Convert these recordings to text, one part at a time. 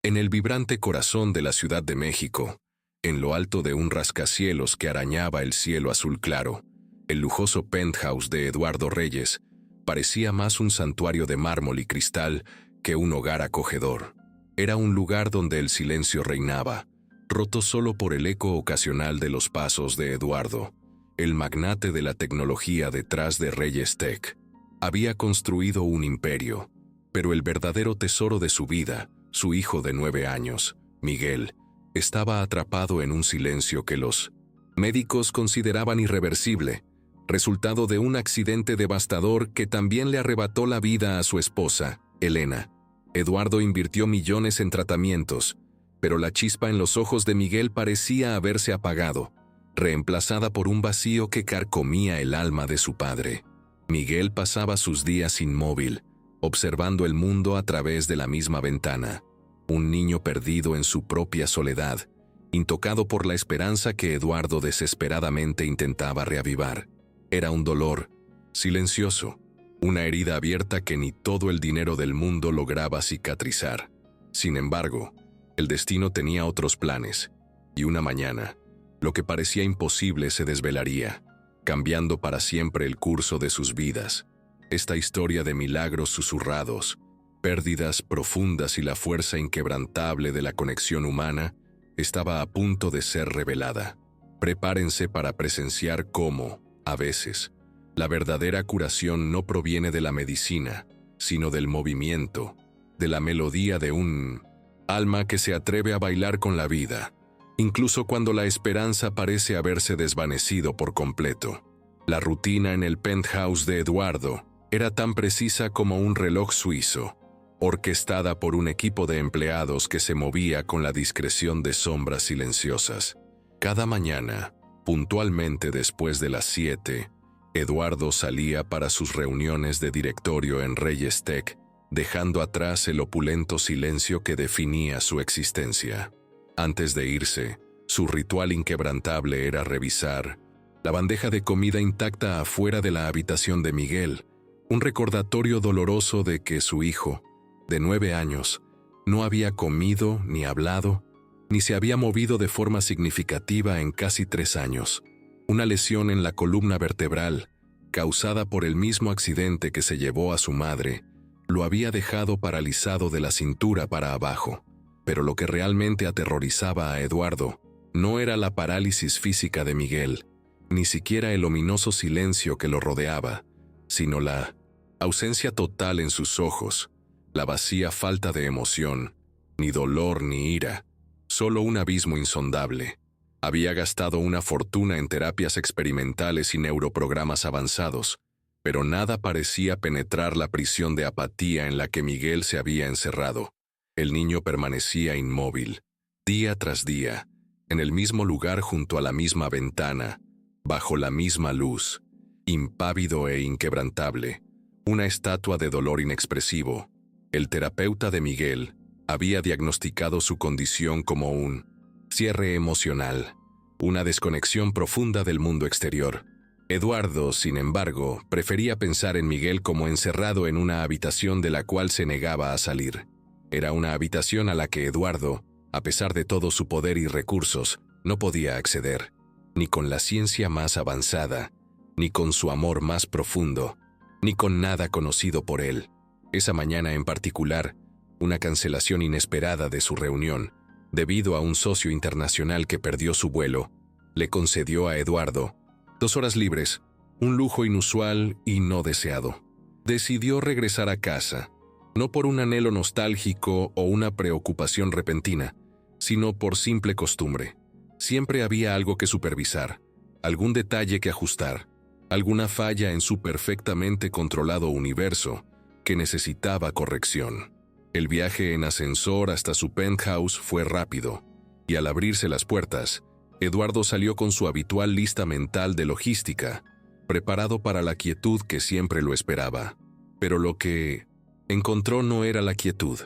En el vibrante corazón de la Ciudad de México, en lo alto de un rascacielos que arañaba el cielo azul claro, el lujoso penthouse de Eduardo Reyes parecía más un santuario de mármol y cristal que un hogar acogedor. Era un lugar donde el silencio reinaba, roto solo por el eco ocasional de los pasos de Eduardo, el magnate de la tecnología detrás de Reyes Tech. Había construido un imperio, pero el verdadero tesoro de su vida, su hijo de 9 años, Miguel, estaba atrapado en un silencio que los médicos consideraban irreversible, resultado de un accidente devastador que también le arrebató la vida a su esposa, Elena. Eduardo invirtió millones en tratamientos, pero la chispa en los ojos de Miguel parecía haberse apagado, reemplazada por un vacío que carcomía el alma de su padre. Miguel pasaba sus días inmóvil, observando el mundo a través de la misma ventana, un niño perdido en su propia soledad, intocado por la esperanza que Eduardo desesperadamente intentaba reavivar. Era un dolor silencioso, una herida abierta que ni todo el dinero del mundo lograba cicatrizar. Sin embargo, el destino tenía otros planes, y una mañana, lo que parecía imposible se desvelaría, cambiando para siempre el curso de sus vidas. Esta historia de milagros susurrados, pérdidas profundas y la fuerza inquebrantable de la conexión humana estaba a punto de ser revelada. Prepárense para presenciar cómo, a veces, la verdadera curación no proviene de la medicina, sino del movimiento, de la melodía de un alma que se atreve a bailar con la vida, incluso cuando la esperanza parece haberse desvanecido por completo. La rutina en el penthouse de Eduardo era tan precisa como un reloj suizo, orquestada por un equipo de empleados que se movía con la discreción de sombras silenciosas. Cada mañana, puntualmente después de las 7, Eduardo salía para sus reuniones de directorio en Reyes Tech, dejando atrás el opulento silencio que definía su existencia. Antes de irse, su ritual inquebrantable era revisar la bandeja de comida intacta afuera de la habitación de Miguel, un recordatorio doloroso de que su hijo, de 9 años, no había comido ni hablado, ni se había movido de forma significativa en casi 3 años. Una lesión en la columna vertebral, causada por el mismo accidente que se llevó a su madre, lo había dejado paralizado de la cintura para abajo. Pero lo que realmente aterrorizaba a Eduardo no era la parálisis física de Miguel, ni siquiera el ominoso silencio que lo rodeaba, sino la ausencia total en sus ojos, la vacía falta de emoción, ni dolor ni ira, solo un abismo insondable. Había gastado una fortuna en terapias experimentales y neuroprogramas avanzados, pero nada parecía penetrar la prisión de apatía en la que Miguel se había encerrado. El niño permanecía inmóvil, día tras día, en el mismo lugar junto a la misma ventana, bajo la misma luz, impávido e inquebrantable, una estatua de dolor inexpresivo. El terapeuta de Miguel había diagnosticado su condición como un cierre emocional, una desconexión profunda del mundo exterior. Eduardo, sin embargo, prefería pensar en Miguel como encerrado en una habitación de la cual se negaba a salir. Era una habitación a la que Eduardo, a pesar de todo su poder y recursos, no podía acceder, ni con la ciencia más avanzada, ni con su amor más profundo, ni con nada conocido por él. Esa mañana en particular, una cancelación inesperada de su reunión, debido a un socio internacional que perdió su vuelo, le concedió a Eduardo 2 horas libres, un lujo inusual y no deseado. Decidió regresar a casa, no por un anhelo nostálgico o una preocupación repentina, sino por simple costumbre. Siempre había algo que supervisar, algún detalle que ajustar, alguna falla en su perfectamente controlado universo que necesitaba corrección. El viaje en ascensor hasta su penthouse fue rápido, y al abrirse las puertas, Eduardo salió con su habitual lista mental de logística, preparado para la quietud que siempre lo esperaba. Pero lo que encontró no era la quietud,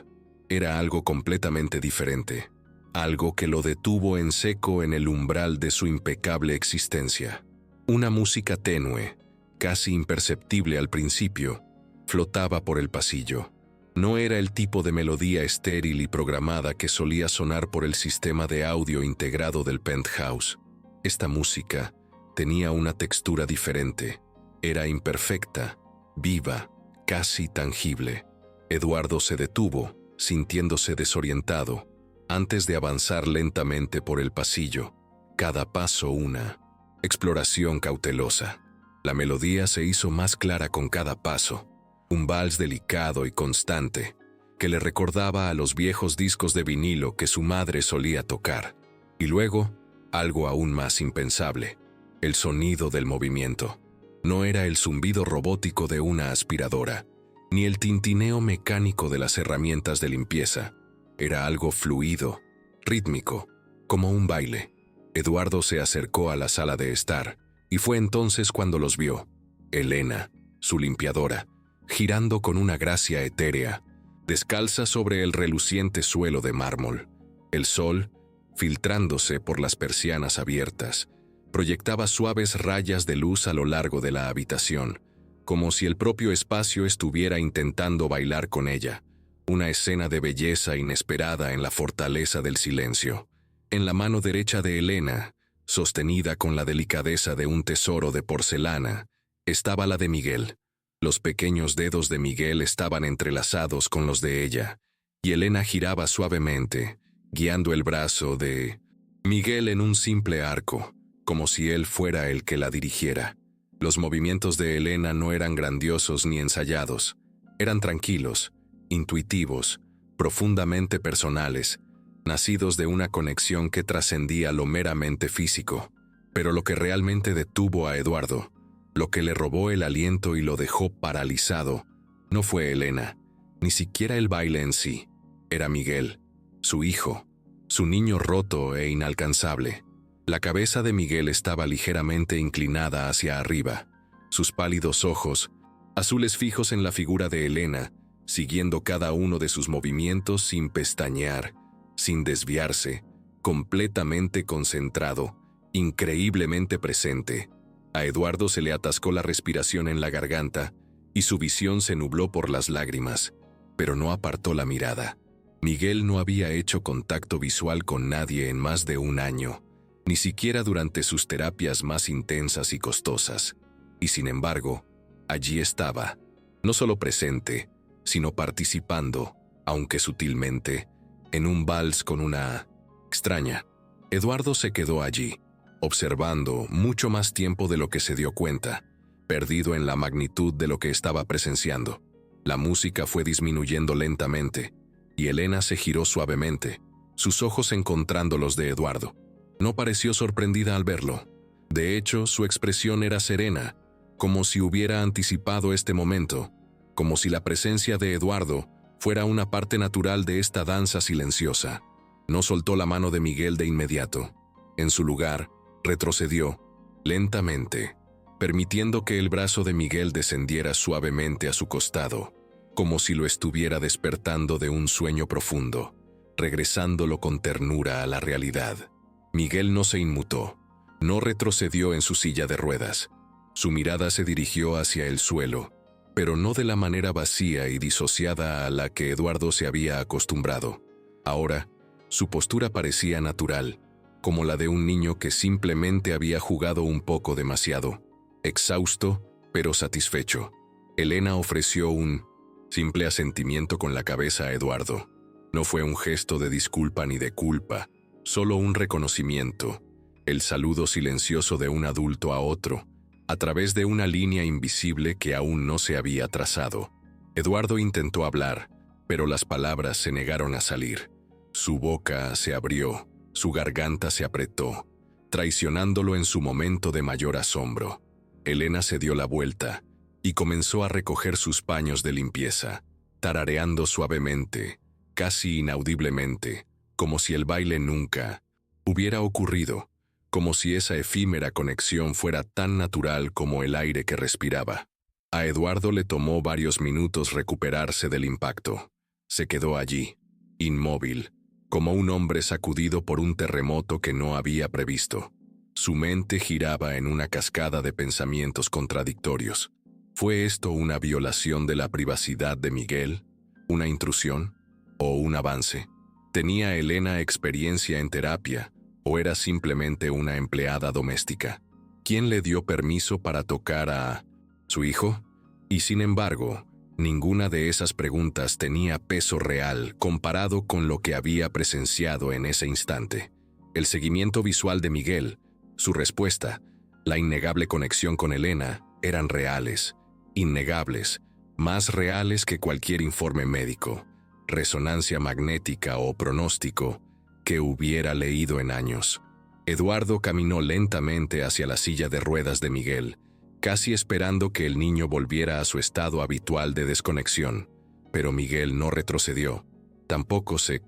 era algo completamente diferente, algo que lo detuvo en seco en el umbral de su impecable existencia. Una música tenue, casi imperceptible al principio, flotaba por el pasillo. No era el tipo de melodía estéril y programada que solía sonar por el sistema de audio integrado del penthouse. Esta música tenía una textura diferente. Era imperfecta, viva, casi tangible. Eduardo se detuvo, sintiéndose desorientado, antes de avanzar lentamente por el pasillo. Cada paso una exploración cautelosa. La melodía se hizo más clara con cada paso. Un vals delicado y constante, que le recordaba a los viejos discos de vinilo que su madre solía tocar. Y luego, algo aún más impensable, el sonido del movimiento. No era el zumbido robótico de una aspiradora, ni el tintineo mecánico de las herramientas de limpieza. Era algo fluido, rítmico, como un baile. Eduardo se acercó a la sala de estar, y fue entonces cuando los vio. Elena, su limpiadora, girando con una gracia etérea, descalza sobre el reluciente suelo de mármol. El sol, filtrándose por las persianas abiertas, proyectaba suaves rayas de luz a lo largo de la habitación, como si el propio espacio estuviera intentando bailar con ella. Una escena de belleza inesperada en la fortaleza del silencio. En la mano derecha de Elena, sostenida con la delicadeza de un tesoro de porcelana, estaba la de Miguel. Los pequeños dedos de Miguel estaban entrelazados con los de ella, y Elena giraba suavemente, guiando el brazo de Miguel en un simple arco, como si él fuera el que la dirigiera. Los movimientos de Elena no eran grandiosos ni ensayados, eran tranquilos, intuitivos, profundamente personales, nacidos de una conexión que trascendía lo meramente físico. Pero lo que realmente detuvo a Eduardo, lo que le robó el aliento y lo dejó paralizado, no fue Elena, ni siquiera el baile en sí. Era Miguel, su hijo, su niño roto e inalcanzable. La cabeza de Miguel estaba ligeramente inclinada hacia arriba, sus pálidos ojos, azules fijos en la figura de Elena, siguiendo cada uno de sus movimientos sin pestañear, sin desviarse, completamente concentrado, increíblemente presente. A Eduardo se le atascó la respiración en la garganta y su visión se nubló por las lágrimas, pero no apartó la mirada. Miguel no había hecho contacto visual con nadie en más de un año, ni siquiera durante sus terapias más intensas y costosas. Y sin embargo, allí estaba, no solo presente, sino participando, aunque sutilmente, en un vals con una extraña. Eduardo se quedó allí, observando mucho más tiempo de lo que se dio cuenta, perdido en la magnitud de lo que estaba presenciando. La música fue disminuyendo lentamente, y Elena se giró suavemente, sus ojos encontrando los de Eduardo. No pareció sorprendida al verlo. De hecho, su expresión era serena, como si hubiera anticipado este momento, como si la presencia de Eduardo fuera una parte natural de esta danza silenciosa. No soltó la mano de Miguel de inmediato. En su lugar, retrocedió, lentamente, permitiendo que el brazo de Miguel descendiera suavemente a su costado, como si lo estuviera despertando de un sueño profundo, regresándolo con ternura a la realidad. Miguel no se inmutó, no retrocedió en su silla de ruedas. Su mirada se dirigió hacia el suelo, pero no de la manera vacía y disociada a la que Eduardo se había acostumbrado. Ahora, su postura parecía natural, como la de un niño que simplemente había jugado un poco demasiado, exhausto, pero satisfecho. Elena ofreció un simple asentimiento con la cabeza a Eduardo. No fue un gesto de disculpa ni de culpa, solo un reconocimiento, el saludo silencioso de un adulto a otro, a través de una línea invisible que aún no se había trazado. Eduardo intentó hablar, pero las palabras se negaron a salir. Su boca se abrió, su garganta se apretó, traicionándolo en su momento de mayor asombro. Elena se dio la vuelta y comenzó a recoger sus paños de limpieza, tarareando suavemente, casi inaudiblemente, como si el baile nunca hubiera ocurrido, como si esa efímera conexión fuera tan natural como el aire que respiraba. A Eduardo le tomó varios minutos recuperarse del impacto. Se quedó allí, inmóvil, como un hombre sacudido por un terremoto que no había previsto. Su mente giraba en una cascada de pensamientos contradictorios. ¿Fue esto una violación de la privacidad de Miguel? ¿Una intrusión? ¿O un avance? ¿Tenía Elena experiencia en terapia? ¿O era simplemente una empleada doméstica? ¿Quién le dio permiso para tocar a su hijo? Y sin embargo, ninguna de esas preguntas tenía peso real comparado con lo que había presenciado en ese instante. El seguimiento visual de Miguel, su respuesta, la innegable conexión con Elena, eran reales, innegables, más reales que cualquier informe médico, resonancia magnética o pronóstico que hubiera leído en años. Eduardo caminó lentamente hacia la silla de ruedas de Miguel, casi esperando que el niño volviera a su estado habitual de desconexión. Pero Miguel no retrocedió, tampoco se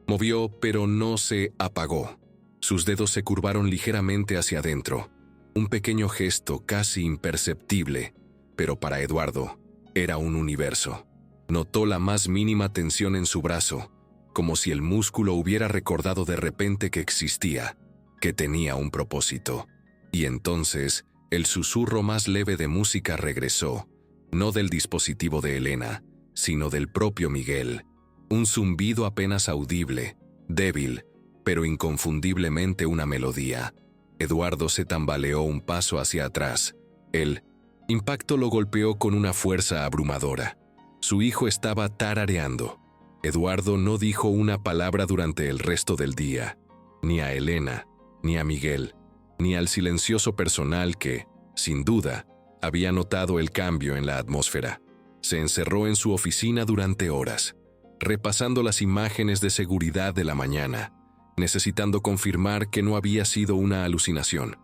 movió, pero no se apagó. Sus dedos se curvaron ligeramente hacia adentro, un pequeño gesto casi imperceptible, pero para Eduardo era un universo. Notó la más mínima tensión en su brazo, como si el músculo hubiera recordado de repente que existía, que tenía un propósito. Y entonces, el susurro más leve de música regresó, no del dispositivo de Elena, sino del propio Miguel. Un zumbido apenas audible, débil, pero inconfundiblemente una melodía. Eduardo se tambaleó un paso hacia atrás. El impacto lo golpeó con una fuerza abrumadora. Su hijo estaba tarareando. Eduardo no dijo una palabra durante el resto del día, ni a Elena, ni a Miguel, ni al silencioso personal que, sin duda, había notado el cambio en la atmósfera. Se encerró en su oficina durante horas, repasando las imágenes de seguridad de la mañana, necesitando confirmar que no había sido una alucinación.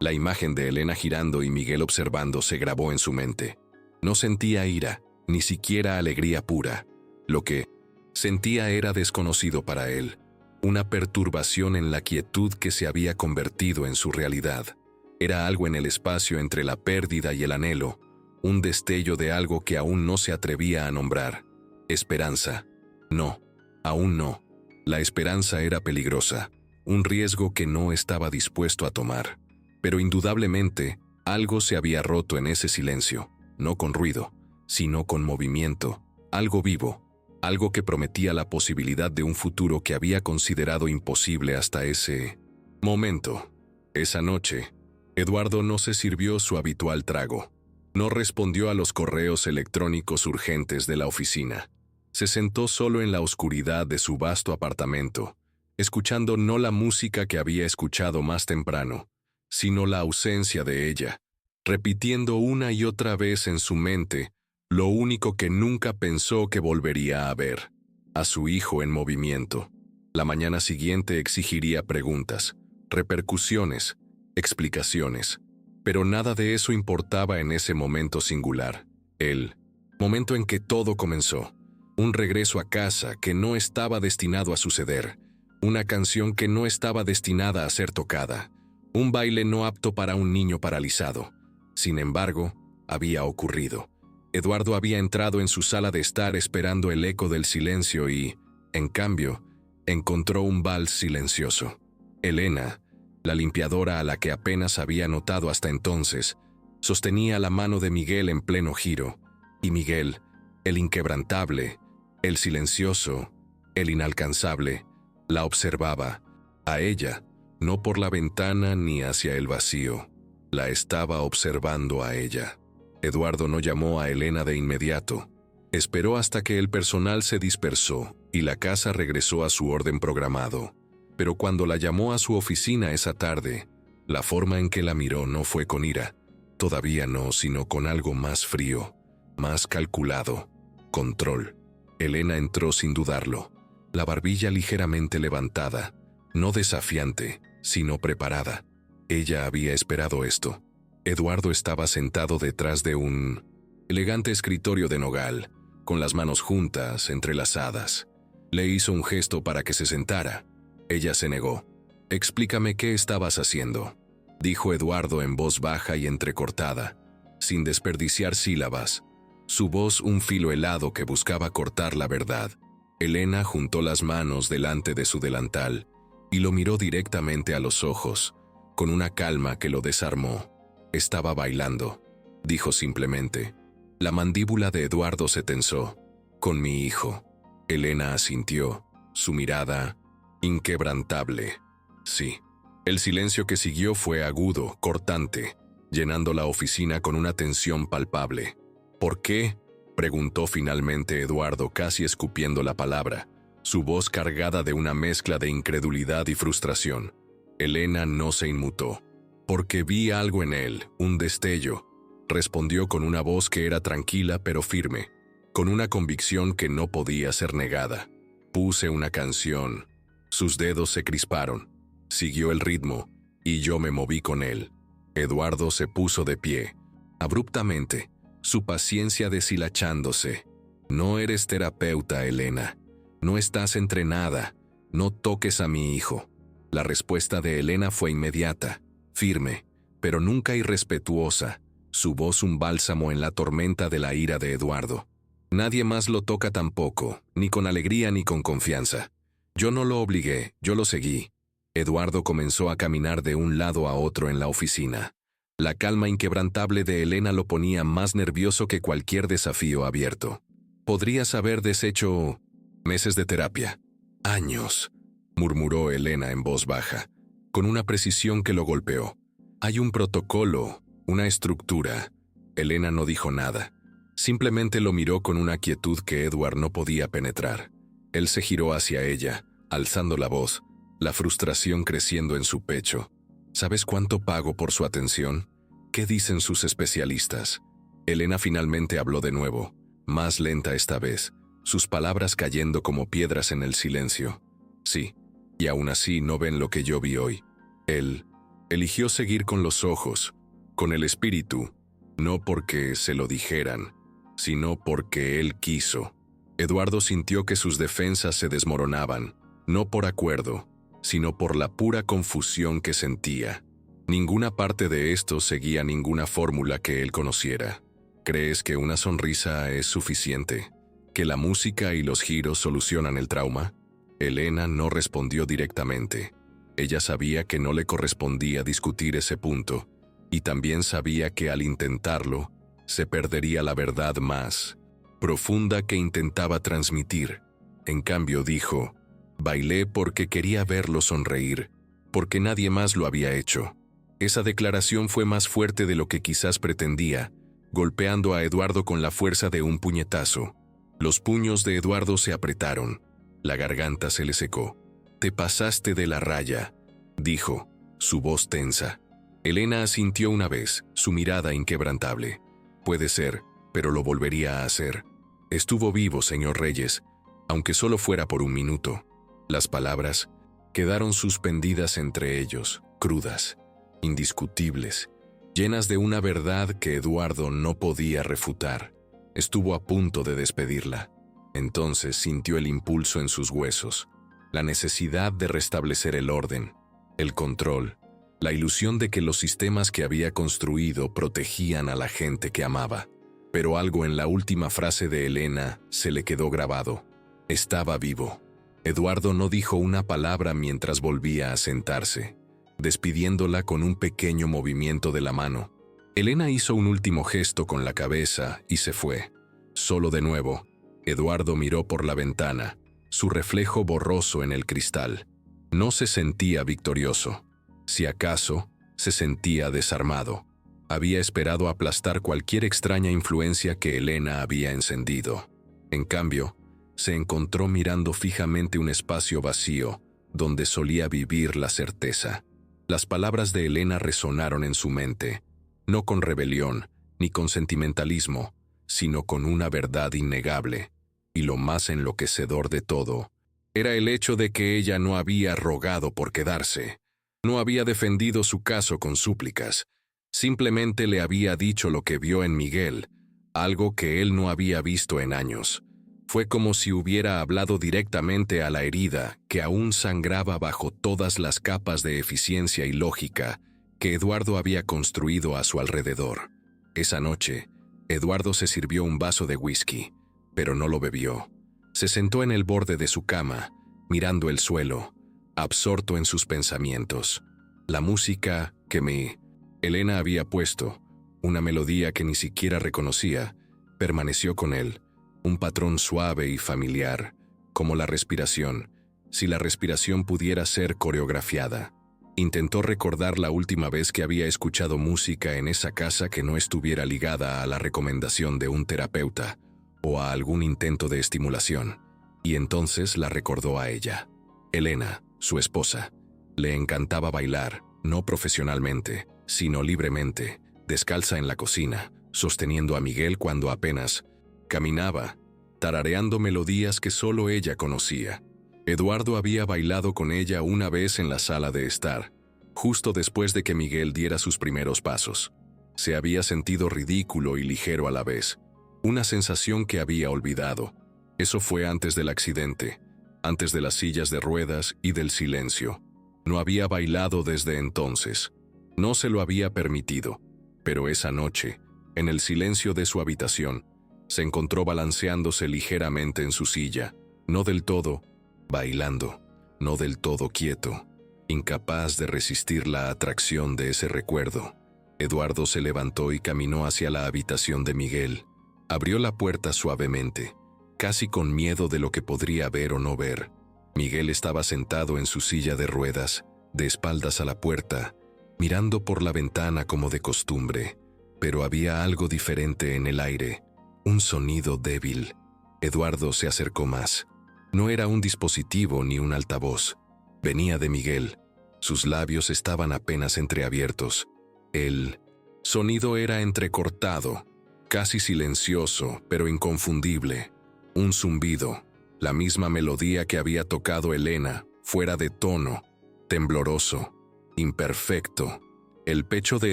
La imagen de Elena girando y Miguel observando se grabó en su mente. No sentía ira, ni siquiera alegría pura. Lo que sentía era desconocido para él, una perturbación en la quietud que se había convertido en su realidad. Era algo en el espacio entre la pérdida y el anhelo, un destello de algo que aún no se atrevía a nombrar. Esperanza. No, aún no. La esperanza era peligrosa, un riesgo que no estaba dispuesto a tomar. Pero indudablemente, algo se había roto en ese silencio, no con ruido, sino con movimiento, algo vivo, algo que prometía la posibilidad de un futuro que había considerado imposible hasta ese momento. Esa noche, Eduardo no se sirvió su habitual trago. No respondió a los correos electrónicos urgentes de la oficina. Se sentó solo en la oscuridad de su vasto apartamento, escuchando no la música que había escuchado más temprano, sino la ausencia de ella, repitiendo una y otra vez en su mente lo único que nunca pensó que volvería a ver, a su hijo en movimiento. La mañana siguiente exigiría preguntas, repercusiones, explicaciones, pero nada de eso importaba en ese momento singular, el momento en que todo comenzó. Un regreso a casa que no estaba destinado a suceder, una canción que no estaba destinada a ser tocada, un baile no apto para un niño paralizado. Sin embargo, había ocurrido. Eduardo había entrado en su sala de estar esperando el eco del silencio y, en cambio, encontró un vals silencioso. Elena, la limpiadora a la que apenas había notado hasta entonces, sostenía la mano de Miguel en pleno giro, y Miguel, el inquebrantable, el silencioso, el inalcanzable, la observaba, a ella, no por la ventana ni hacia el vacío, la estaba observando a ella. Eduardo no llamó a Elena de inmediato. Esperó hasta que el personal se dispersó y la casa regresó a su orden programado. Pero cuando la llamó a su oficina esa tarde, la forma en que la miró no fue con ira, todavía no, sino con algo más frío, más calculado, control. Elena entró sin dudarlo, la barbilla ligeramente levantada, no desafiante, sino preparada. Ella había esperado esto. Eduardo estaba sentado detrás de un elegante escritorio de nogal, con las manos juntas, entrelazadas. Le hizo un gesto para que se sentara. Ella se negó. «Explícame qué estabas haciendo», dijo Eduardo en voz baja y entrecortada, sin desperdiciar sílabas. Su voz un filo helado que buscaba cortar la verdad. Elena juntó las manos delante de su delantal y lo miró directamente a los ojos, con una calma que lo desarmó. «Estaba bailando», dijo simplemente. La mandíbula de Eduardo se tensó. Con mi hijo. Elena asintió, su mirada inquebrantable. Sí. El silencio que siguió fue agudo, cortante, llenando la oficina con una tensión palpable. ¿Por qué?, preguntó finalmente Eduardo, casi escupiendo la palabra, su voz cargada de una mezcla de incredulidad y frustración. Elena no se inmutó. Porque vi algo en él, un destello, respondió con una voz que era tranquila pero firme, con una convicción que no podía ser negada. Puse una canción. Sus dedos se crisparon. Siguió el ritmo, y yo me moví con él. Eduardo se puso de pie, abruptamente, su paciencia deshilachándose. No eres terapeuta, Elena. No estás entrenada. No toques a mi hijo. La respuesta de Elena fue inmediata, firme, pero nunca irrespetuosa, su voz un bálsamo en la tormenta de la ira de Eduardo. Nadie más lo toca tampoco, ni con alegría ni con confianza. Yo no lo obligué, yo lo seguí. Eduardo comenzó a caminar de un lado a otro en la oficina. La calma inquebrantable de Elena lo ponía más nervioso que cualquier desafío abierto. Podrías haber deshecho meses de terapia. Años, murmuró Elena en voz baja, con una precisión que lo golpeó. Hay un protocolo, una estructura. Elena no dijo nada. Simplemente lo miró con una quietud que Edward no podía penetrar. Él se giró hacia ella, alzando la voz, la frustración creciendo en su pecho. ¿Sabes cuánto pago por su atención? ¿Qué dicen sus especialistas? Elena finalmente habló de nuevo, más lenta esta vez, sus palabras cayendo como piedras en el silencio. Sí, y aún así no ven lo que yo vi hoy. Él eligió seguir con los ojos, con el espíritu, no porque se lo dijeran, sino porque él quiso. Eduardo sintió que sus defensas se desmoronaban, no por acuerdo, sino por la pura confusión que sentía. Ninguna parte de esto seguía ninguna fórmula que él conociera. ¿Crees que una sonrisa es suficiente? ¿Que la música y los giros solucionan el trauma? Elena no respondió directamente. Ella sabía que no le correspondía discutir ese punto, y también sabía que al intentarlo, se perdería la verdad más profunda que intentaba transmitir. En cambio dijo, bailé porque quería verlo sonreír, porque nadie más lo había hecho. Esa declaración fue más fuerte de lo que quizás pretendía, golpeando a Eduardo con la fuerza de un puñetazo. Los puños de Eduardo se apretaron, la garganta se le secó. «Te pasaste de la raya», dijo, su voz tensa. Elena asintió una vez, su mirada inquebrantable. «Puede ser, pero lo volvería a hacer. Estuvo vivo, señor Reyes, aunque solo fuera por un minuto». Las palabras quedaron suspendidas entre ellos, crudas, indiscutibles, llenas de una verdad que Eduardo no podía refutar. Estuvo a punto de despedirla. Entonces sintió el impulso en sus huesos, la necesidad de restablecer el orden, el control, la ilusión de que los sistemas que había construido protegían a la gente que amaba. Pero algo en la última frase de Elena se le quedó grabado. Estaba vivo. Eduardo no dijo una palabra mientras volvía a sentarse, despidiéndola con un pequeño movimiento de la mano. Elena hizo un último gesto con la cabeza y se fue. Solo de nuevo, Eduardo miró por la ventana, su reflejo borroso en el cristal. No se sentía victorioso. Si acaso, se sentía desarmado. Había esperado aplastar cualquier extraña influencia que Elena había encendido. En cambio, se encontró mirando fijamente un espacio vacío, donde solía vivir la certeza. Las palabras de Elena resonaron en su mente, no con rebelión, ni con sentimentalismo, sino con una verdad innegable, y lo más enloquecedor de todo, era el hecho de que ella no había rogado por quedarse, no había defendido su caso con súplicas, simplemente le había dicho lo que vio en Miguel, algo que él no había visto en años. Fue como si hubiera hablado directamente a la herida que aún sangraba bajo todas las capas de eficiencia y lógica que Eduardo había construido a su alrededor. Esa noche, Eduardo se sirvió un vaso de whisky, pero no lo bebió. Se sentó en el borde de su cama, mirando el suelo, absorto en sus pensamientos. La música que Elena había puesto, una melodía que ni siquiera reconocía, permaneció con él, un patrón suave y familiar, como la respiración, si la respiración pudiera ser coreografiada. Intentó recordar la última vez que había escuchado música en esa casa que no estuviera ligada a la recomendación de un terapeuta o a algún intento de estimulación, y entonces la recordó a ella. Elena, su esposa. Le encantaba bailar, no profesionalmente, sino libremente, descalza en la cocina, sosteniendo a Miguel cuando apenas caminaba, tarareando melodías que solo ella conocía. Eduardo había bailado con ella una vez en la sala de estar, justo después de que Miguel diera sus primeros pasos. Se había sentido ridículo y ligero a la vez, una sensación que había olvidado. Eso fue antes del accidente, antes de las sillas de ruedas y del silencio. No había bailado desde entonces. No se lo había permitido, pero esa noche, en el silencio de su habitación, se encontró balanceándose ligeramente en su silla, no del todo bailando, no del todo quieto, incapaz de resistir la atracción de ese recuerdo. Eduardo se levantó y caminó hacia la habitación de Miguel. Abrió la puerta suavemente, casi con miedo de lo que podría ver o no ver. Miguel estaba sentado en su silla de ruedas, de espaldas a la puerta, mirando por la ventana como de costumbre, pero había algo diferente en el aire, un sonido débil. Eduardo se acercó más. No era un dispositivo ni un altavoz. Venía de Miguel. Sus labios estaban apenas entreabiertos. El sonido era entrecortado, casi silencioso, pero inconfundible. Un zumbido, la misma melodía que había tocado Elena, fuera de tono, tembloroso, imperfecto. El pecho de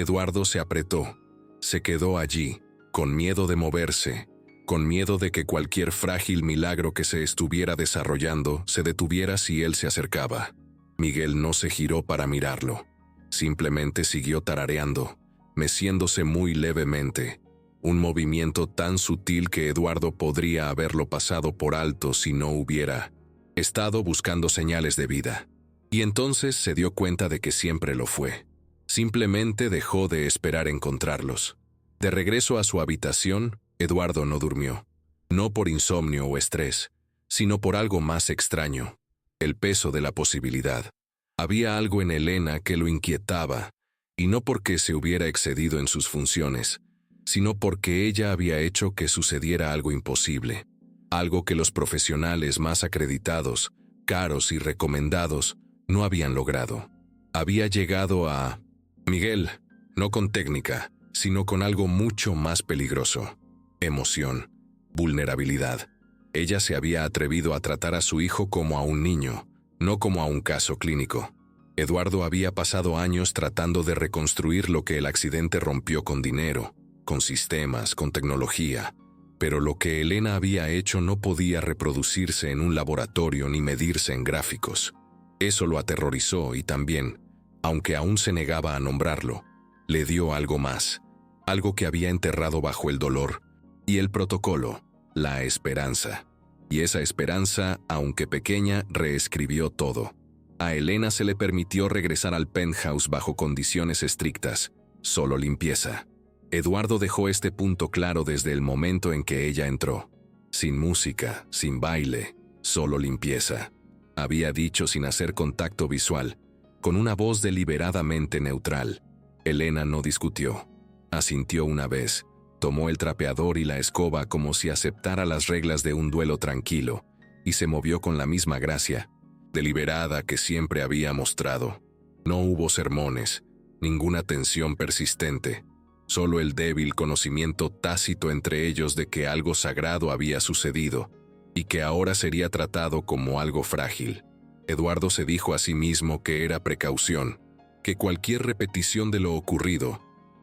Eduardo se apretó. Se quedó allí, con miedo de moverse, con miedo de que cualquier frágil milagro que se estuviera desarrollando se detuviera si él se acercaba. Miguel no se giró para mirarlo. Simplemente siguió tarareando, meciéndose muy levemente. Un movimiento tan sutil que Eduardo podría haberlo pasado por alto si no hubiera estado buscando señales de vida. Y entonces se dio cuenta de que siempre lo fue. Simplemente dejó de esperar encontrarlos. De regreso a su habitación, Eduardo no durmió. No por insomnio o estrés, sino por algo más extraño. El peso de la posibilidad. Había algo en Elena que lo inquietaba, y no porque se hubiera excedido en sus funciones, sino porque ella había hecho que sucediera algo imposible. Algo que los profesionales más acreditados, caros y recomendados no habían logrado. Había llegado a Miguel, no con técnica, sino con algo mucho más peligroso. Emoción, vulnerabilidad. Ella se había atrevido a tratar a su hijo como a un niño, no como a un caso clínico. Eduardo había pasado años tratando de reconstruir lo que el accidente rompió con dinero, con sistemas, con tecnología, pero lo que Elena había hecho no podía reproducirse en un laboratorio ni medirse en gráficos. Eso lo aterrorizó y también, aunque aún se negaba a nombrarlo, le dio algo más, algo que había enterrado bajo el dolor y el protocolo, la esperanza. Y esa esperanza, aunque pequeña, reescribió todo. A Elena se le permitió regresar al penthouse bajo condiciones estrictas, solo limpieza. Eduardo dejó este punto claro desde el momento en que ella entró. Sin música, sin baile, solo limpieza. Había dicho sin hacer contacto visual, con una voz deliberadamente neutral. Elena no discutió. Asintió una vez, tomó el trapeador y la escoba como si aceptara las reglas de un duelo tranquilo, y se movió con la misma gracia, deliberada que siempre había mostrado. No hubo sermones, ninguna tensión persistente, solo el débil conocimiento tácito entre ellos de que algo sagrado había sucedido, y que ahora sería tratado como algo frágil. Eduardo se dijo a sí mismo que era precaución, que cualquier repetición de lo ocurrido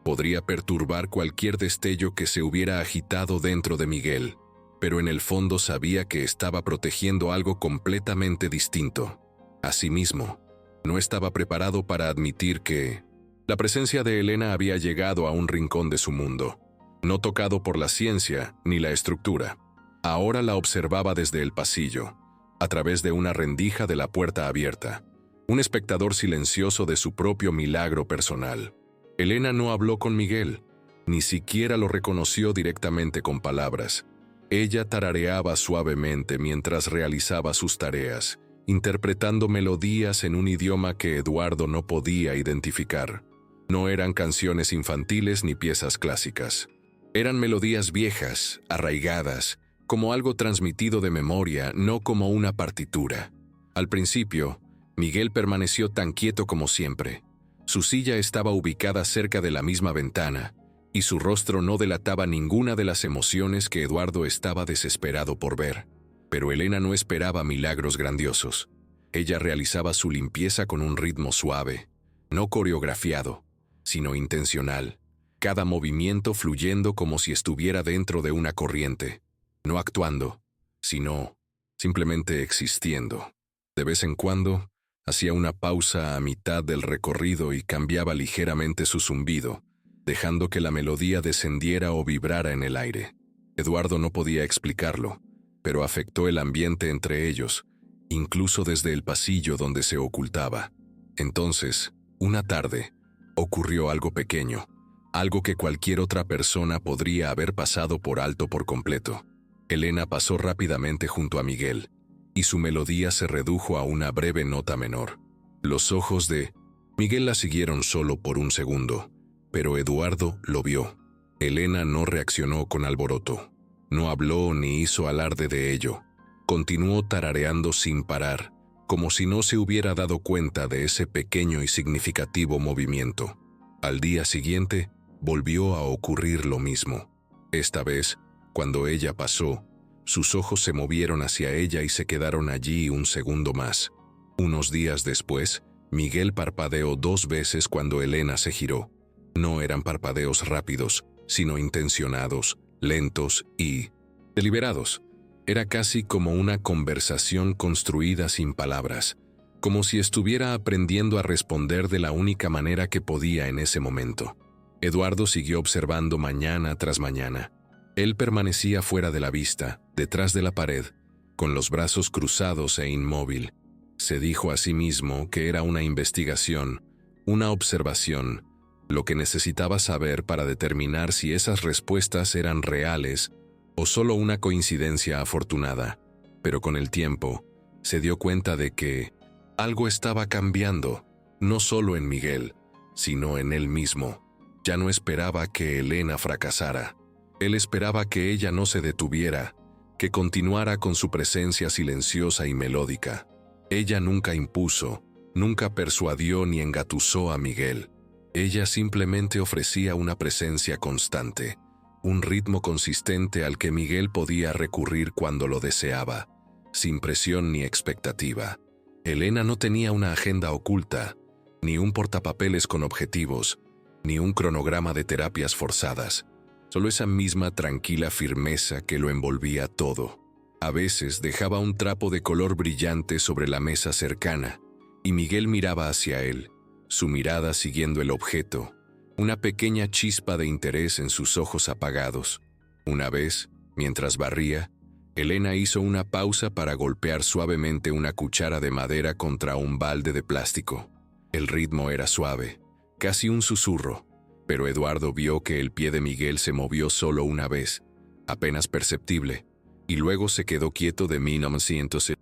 podría perturbar cualquier destello que se hubiera agitado dentro de Miguel, pero en el fondo sabía que estaba protegiendo algo completamente distinto. Asimismo, no estaba preparado para admitir que la presencia de Elena había llegado a un rincón de su mundo, no tocado por la ciencia ni la estructura. Ahora la observaba desde el pasillo, a través de una rendija de la puerta abierta, un espectador silencioso de su propio milagro personal. Elena no habló con Miguel, ni siquiera lo reconoció directamente con palabras. Ella tarareaba suavemente mientras realizaba sus tareas, interpretando melodías en un idioma que Eduardo no podía identificar. No eran canciones infantiles ni piezas clásicas. Eran melodías viejas, arraigadas, como algo transmitido de memoria, no como una partitura. Al principio, Miguel permaneció tan quieto como siempre. Su silla estaba ubicada cerca de la misma ventana, y su rostro no delataba ninguna de las emociones que Eduardo estaba desesperado por ver. Pero Elena no esperaba milagros grandiosos. Ella realizaba su limpieza con un ritmo suave, no coreografiado, sino intencional, cada movimiento fluyendo como si estuviera dentro de una corriente, no actuando, sino simplemente existiendo. De vez en cuando, hacía una pausa a mitad del recorrido y cambiaba ligeramente su zumbido, dejando que la melodía descendiera o vibrara en el aire. Eduardo no podía explicarlo, pero afectó el ambiente entre ellos, incluso desde el pasillo donde se ocultaba. Entonces, una tarde, ocurrió algo pequeño, algo que cualquier otra persona podría haber pasado por alto por completo. Elena pasó rápidamente junto a Miguel, y su melodía se redujo a una breve nota menor. Los ojos de Miguel la siguieron solo por un segundo, pero Eduardo lo vio. Elena no reaccionó con alboroto. No habló ni hizo alarde de ello. Continuó tarareando sin parar, como si no se hubiera dado cuenta de ese pequeño y significativo movimiento. Al día siguiente, volvió a ocurrir lo mismo. Esta vez, cuando ella pasó, sus ojos se movieron hacia ella y se quedaron allí un segundo más. Unos días después, Miguel parpadeó 2 veces cuando Elena se giró. No eran parpadeos rápidos, sino intencionados, lentos y deliberados. Era casi como una conversación construida sin palabras, como si estuviera aprendiendo a responder de la única manera que podía en ese momento. Eduardo siguió observando mañana tras mañana. Él permanecía fuera de la vista, detrás de la pared, con los brazos cruzados e inmóvil. Se dijo a sí mismo que era una investigación, una observación, lo que necesitaba saber para determinar si esas respuestas eran reales o solo una coincidencia afortunada. Pero con el tiempo, se dio cuenta de que algo estaba cambiando, no solo en Miguel, sino en él mismo. Ya no esperaba que Elena fracasara. Él esperaba que ella no se detuviera, que continuara con su presencia silenciosa y melódica. Ella nunca impuso, nunca persuadió ni engatusó a Miguel. Ella simplemente ofrecía una presencia constante, un ritmo consistente al que Miguel podía recurrir cuando lo deseaba, sin presión ni expectativa. Elena no tenía una agenda oculta, ni un portapapeles con objetivos, ni un cronograma de terapias forzadas. Solo esa misma tranquila firmeza que lo envolvía todo. A veces dejaba un trapo de color brillante sobre la mesa cercana, y Miguel miraba hacia él, su mirada siguiendo el objeto, una pequeña chispa de interés en sus ojos apagados. Una vez, mientras barría, Elena hizo una pausa para golpear suavemente una cuchara de madera contra un balde de plástico. El ritmo era suave, casi un susurro, pero Eduardo vio que el pie de Miguel se movió solo una vez, apenas perceptible, y luego se quedó quieto de 1900.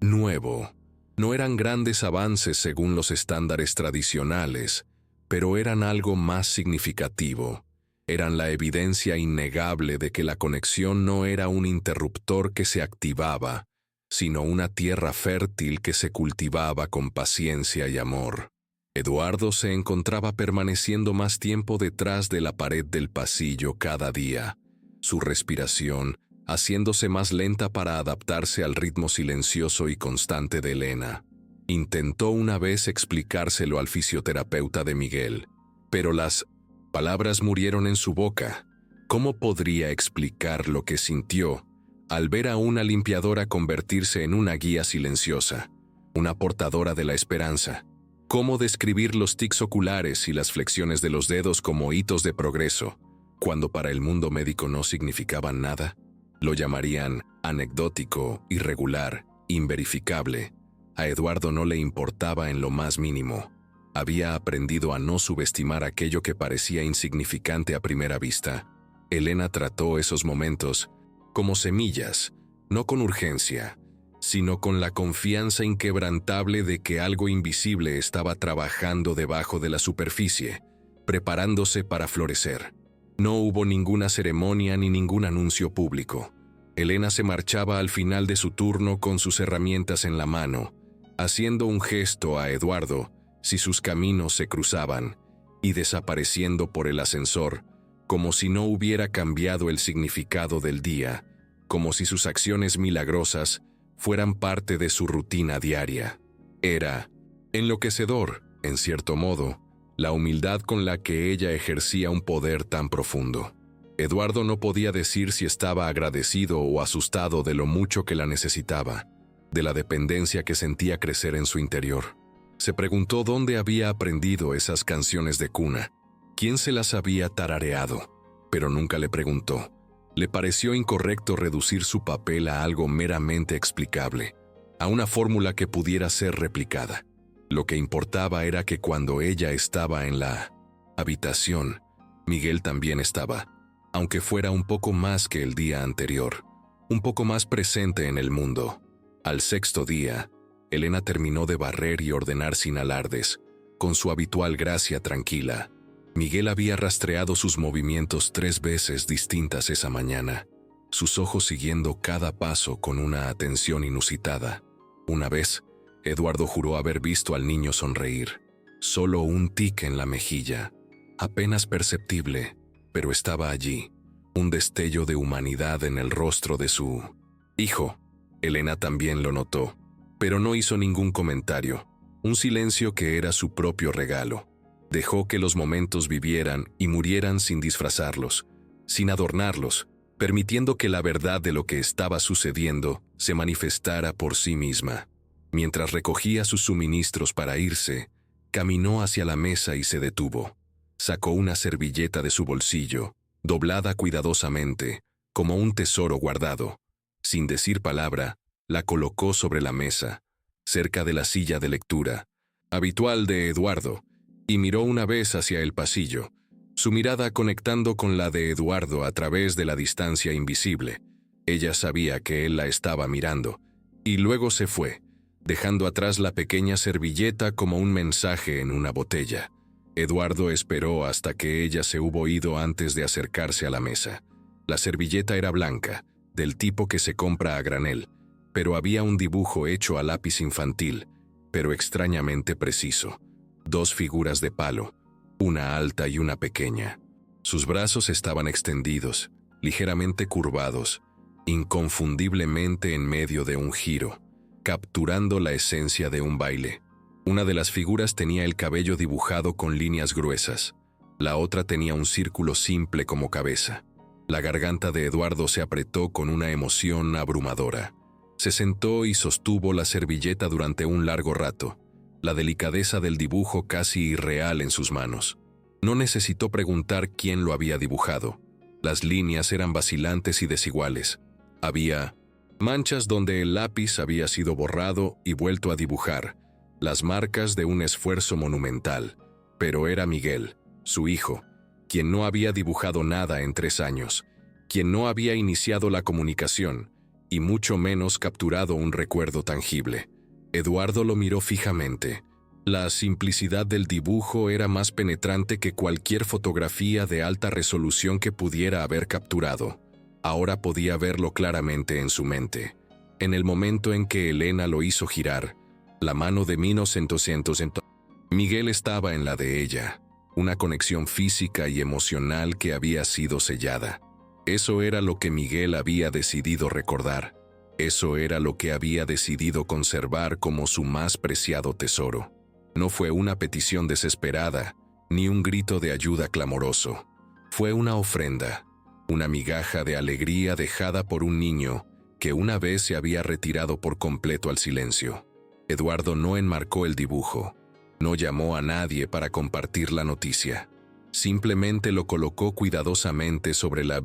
Nuevo. No eran grandes avances según los estándares tradicionales, pero eran algo más significativo. Eran la evidencia innegable de que la conexión no era un interruptor que se activaba, sino una tierra fértil que se cultivaba con paciencia y amor. Eduardo se encontraba permaneciendo más tiempo detrás de la pared del pasillo cada día, su respiración haciéndose más lenta para adaptarse al ritmo silencioso y constante de Elena. Intentó una vez explicárselo al fisioterapeuta de Miguel, pero las palabras murieron en su boca. ¿Cómo podría explicar lo que sintió al ver a una limpiadora convertirse en una guía silenciosa, una portadora de la esperanza? ¿Cómo describir los tics oculares y las flexiones de los dedos como hitos de progreso, cuando para el mundo médico no significaban nada? Lo llamarían anecdótico, irregular, inverificable. A Eduardo no le importaba en lo más mínimo. Había aprendido a no subestimar aquello que parecía insignificante a primera vista. Elena trató esos momentos como semillas, no con urgencia, sino con la confianza inquebrantable de que algo invisible estaba trabajando debajo de la superficie, preparándose para florecer. No hubo ninguna ceremonia ni ningún anuncio público. Elena se marchaba al final de su turno con sus herramientas en la mano, haciendo un gesto a Eduardo si sus caminos se cruzaban, y desapareciendo por el ascensor, como si no hubiera cambiado el significado del día, como si sus acciones milagrosas fueran parte de su rutina diaria. Era enloquecedor, en cierto modo, la humildad con la que ella ejercía un poder tan profundo. Eduardo no podía decir si estaba agradecido o asustado de lo mucho que la necesitaba, de la dependencia que sentía crecer en su interior. Se preguntó dónde había aprendido esas canciones de cuna, quién se las había tarareado, pero nunca le preguntó. Le pareció incorrecto reducir su papel a algo meramente explicable, a una fórmula que pudiera ser replicada. Lo que importaba era que cuando ella estaba en la habitación, Miguel también estaba, aunque fuera un poco más que el día anterior, un poco más presente en el mundo. Al sexto día, Elena terminó de barrer y ordenar sin alardes, con su habitual gracia tranquila. Miguel había rastreado sus movimientos 3 veces distintas esa mañana, sus ojos siguiendo cada paso con una atención inusitada. Una vez, Eduardo juró haber visto al niño sonreír. Solo un tic en la mejilla, apenas perceptible, pero estaba allí, un destello de humanidad en el rostro de su hijo. Elena también lo notó, pero no hizo ningún comentario, un silencio que era su propio regalo. Dejó que los momentos vivieran y murieran sin disfrazarlos, sin adornarlos, permitiendo que la verdad de lo que estaba sucediendo se manifestara por sí misma. Mientras recogía sus suministros para irse, caminó hacia la mesa y se detuvo. Sacó una servilleta de su bolsillo, doblada cuidadosamente, como un tesoro guardado. Sin decir palabra, la colocó sobre la mesa, cerca de la silla de lectura, habitual de Eduardo, y miró una vez hacia el pasillo, su mirada conectando con la de Eduardo a través de la distancia invisible. Ella sabía que él la estaba mirando, y luego se fue, dejando atrás la pequeña servilleta como un mensaje en una botella. Eduardo esperó hasta que ella se hubo ido antes de acercarse a la mesa. La servilleta era blanca, del tipo que se compra a granel, pero había un dibujo hecho a lápiz infantil, pero extrañamente preciso. 2 figuras de palo, una alta y una pequeña. Sus brazos estaban extendidos, ligeramente curvados, inconfundiblemente en medio de un giro, capturando la esencia de un baile. Una de las figuras tenía el cabello dibujado con líneas gruesas, la otra tenía un círculo simple como cabeza. La garganta de Eduardo se apretó con una emoción abrumadora. Se sentó y sostuvo la servilleta durante un largo rato, la delicadeza del dibujo casi irreal en sus manos. No necesitó preguntar quién lo había dibujado. Las líneas eran vacilantes y desiguales. Había manchas donde el lápiz había sido borrado y vuelto a dibujar, las marcas de un esfuerzo monumental. Pero era Miguel, su hijo, quien no había dibujado nada en 3 años, quien no había iniciado la comunicación, y mucho menos capturado un recuerdo tangible. Eduardo lo miró fijamente. La simplicidad del dibujo era más penetrante que cualquier fotografía de alta resolución que pudiera haber capturado. Ahora podía verlo claramente en su mente. En el momento en que Elena lo hizo girar, la mano de 1900 Miguel estaba en la de ella, una conexión física y emocional que había sido sellada. Eso era lo que Miguel había decidido recordar. Eso era lo que había decidido conservar como su más preciado tesoro. No fue una petición desesperada, ni un grito de ayuda clamoroso. Fue una ofrenda, una migaja de alegría dejada por un niño que una vez se había retirado por completo al silencio. Eduardo no enmarcó el dibujo, no llamó a nadie para compartir la noticia. Simplemente lo colocó cuidadosamente sobre la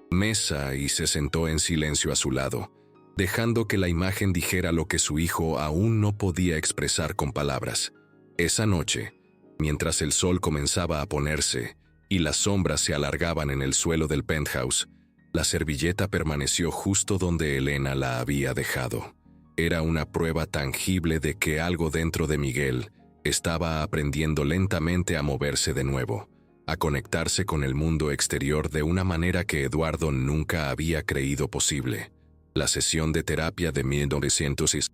mesa y se sentó en silencio a su lado, dejando que la imagen dijera lo que su hijo aún no podía expresar con palabras. Esa noche, mientras el sol comenzaba a ponerse y las sombras se alargaban en el suelo del penthouse, La servilleta permaneció justo donde Elena la había dejado. Era una prueba tangible de que algo dentro de Miguel estaba aprendiendo lentamente a moverse de nuevo, a conectarse con el mundo exterior de una manera que Eduardo nunca había creído posible. La sesión de terapia de 1906.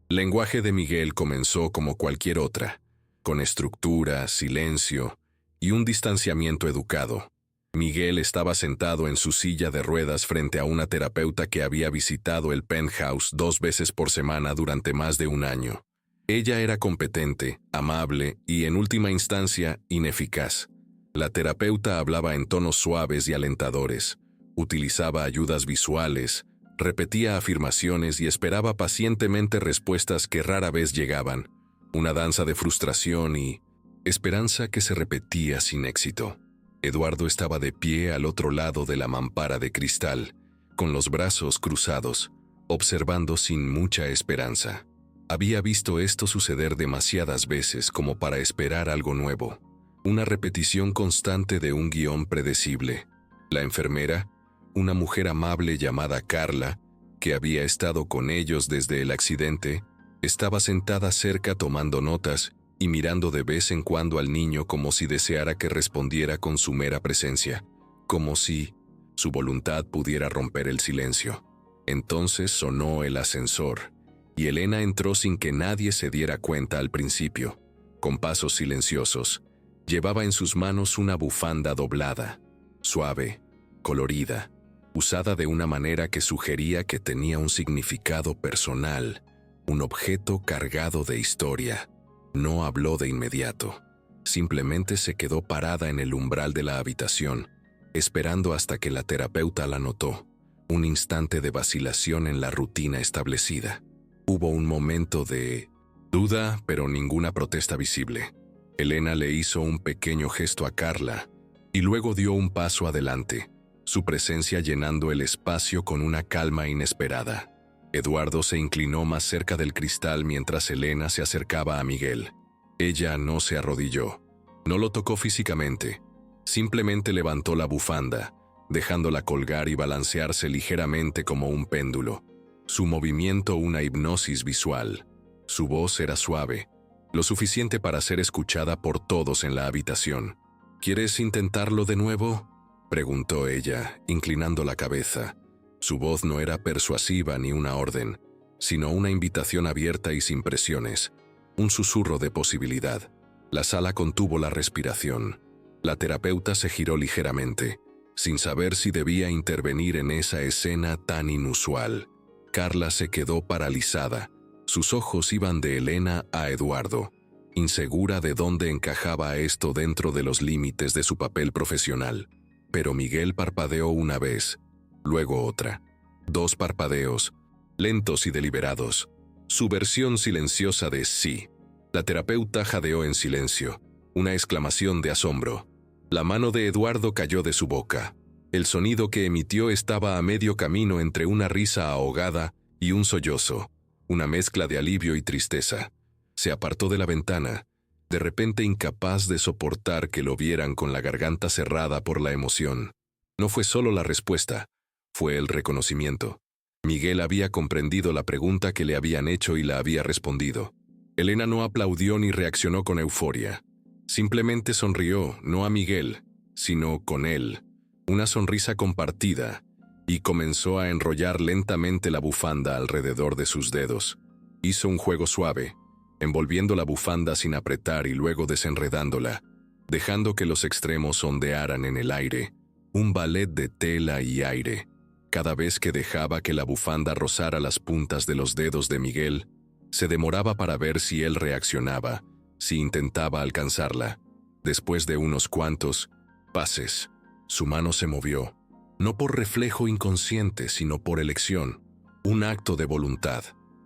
El lenguaje de Miguel comenzó como cualquier otra, con estructura, silencio y un distanciamiento educado. Miguel estaba sentado en su silla de ruedas frente a una terapeuta que había visitado el penthouse 2 veces por semana durante más de un año. Ella era competente, amable y, en última instancia, ineficaz. La terapeuta hablaba en tonos suaves y alentadores, utilizaba ayudas visuales, repetía afirmaciones y esperaba pacientemente respuestas que rara vez llegaban, una danza de frustración y esperanza que se repetía sin éxito. Eduardo estaba de pie al otro lado de la mampara de cristal, con los brazos cruzados, observando sin mucha esperanza. Había visto esto suceder demasiadas veces como para esperar algo nuevo, una repetición constante de un guión predecible. La enfermera, una mujer amable llamada Carla, que había estado con ellos desde el accidente, estaba sentada cerca tomando notas y mirando de vez en cuando al niño como si deseara que respondiera con su mera presencia, como si su voluntad pudiera romper el silencio. Entonces sonó el ascensor, y Elena entró sin que nadie se diera cuenta al principio. Con pasos silenciosos, llevaba en sus manos una bufanda doblada, suave, colorida, usada de una manera que sugería que tenía un significado personal, un objeto cargado de historia. No habló de inmediato. Simplemente se quedó parada en el umbral de la habitación, esperando hasta que la terapeuta la notó. Un instante de vacilación en la rutina establecida. Hubo un momento de duda, pero ninguna protesta visible. Elena le hizo un pequeño gesto a Carla y luego dio un paso adelante, su presencia llenando el espacio con una calma inesperada. Eduardo se inclinó más cerca del cristal mientras Elena se acercaba a Miguel. Ella no se arrodilló, no lo tocó físicamente, simplemente levantó la bufanda, dejándola colgar y balancearse ligeramente como un péndulo. Su movimiento una hipnosis visual. Su voz era suave, lo suficiente para ser escuchada por todos en la habitación. ¿Quieres intentarlo de nuevo?, preguntó ella, inclinando la cabeza. Su voz no era persuasiva ni una orden, sino una invitación abierta y sin presiones, un susurro de posibilidad. La sala contuvo la respiración. La terapeuta se giró ligeramente, sin saber si debía intervenir en esa escena tan inusual. Carla se quedó paralizada. Sus ojos iban de Elena a Eduardo, insegura de dónde encajaba esto dentro de los límites de su papel profesional. Pero Miguel parpadeó una vez, luego otra. 2 parpadeos, lentos y deliberados. Su versión silenciosa de sí. La terapeuta jadeó en silencio, una exclamación de asombro. La mano de Eduardo cayó de su boca. El sonido que emitió estaba a medio camino entre una risa ahogada y un sollozo, una mezcla de alivio y tristeza. Se apartó de la ventana, de repente incapaz de soportar que lo vieran con la garganta cerrada por la emoción. No fue solo la respuesta, fue el reconocimiento. Miguel había comprendido la pregunta que le habían hecho y la había respondido. Elena no aplaudió ni reaccionó con euforia. Simplemente sonrió, no a Miguel, sino con él. Una sonrisa compartida, y comenzó a enrollar lentamente la bufanda alrededor de sus dedos. Hizo un juego suave, envolviendo la bufanda sin apretar y luego desenredándola, dejando que los extremos ondearan en el aire, un ballet de tela y aire. Cada vez que dejaba que la bufanda rozara las puntas de los dedos de Miguel, se demoraba para ver si él reaccionaba, si intentaba alcanzarla. Después de unos cuantos pases, su mano se movió, no por reflejo inconsciente, sino por elección, un acto de voluntad.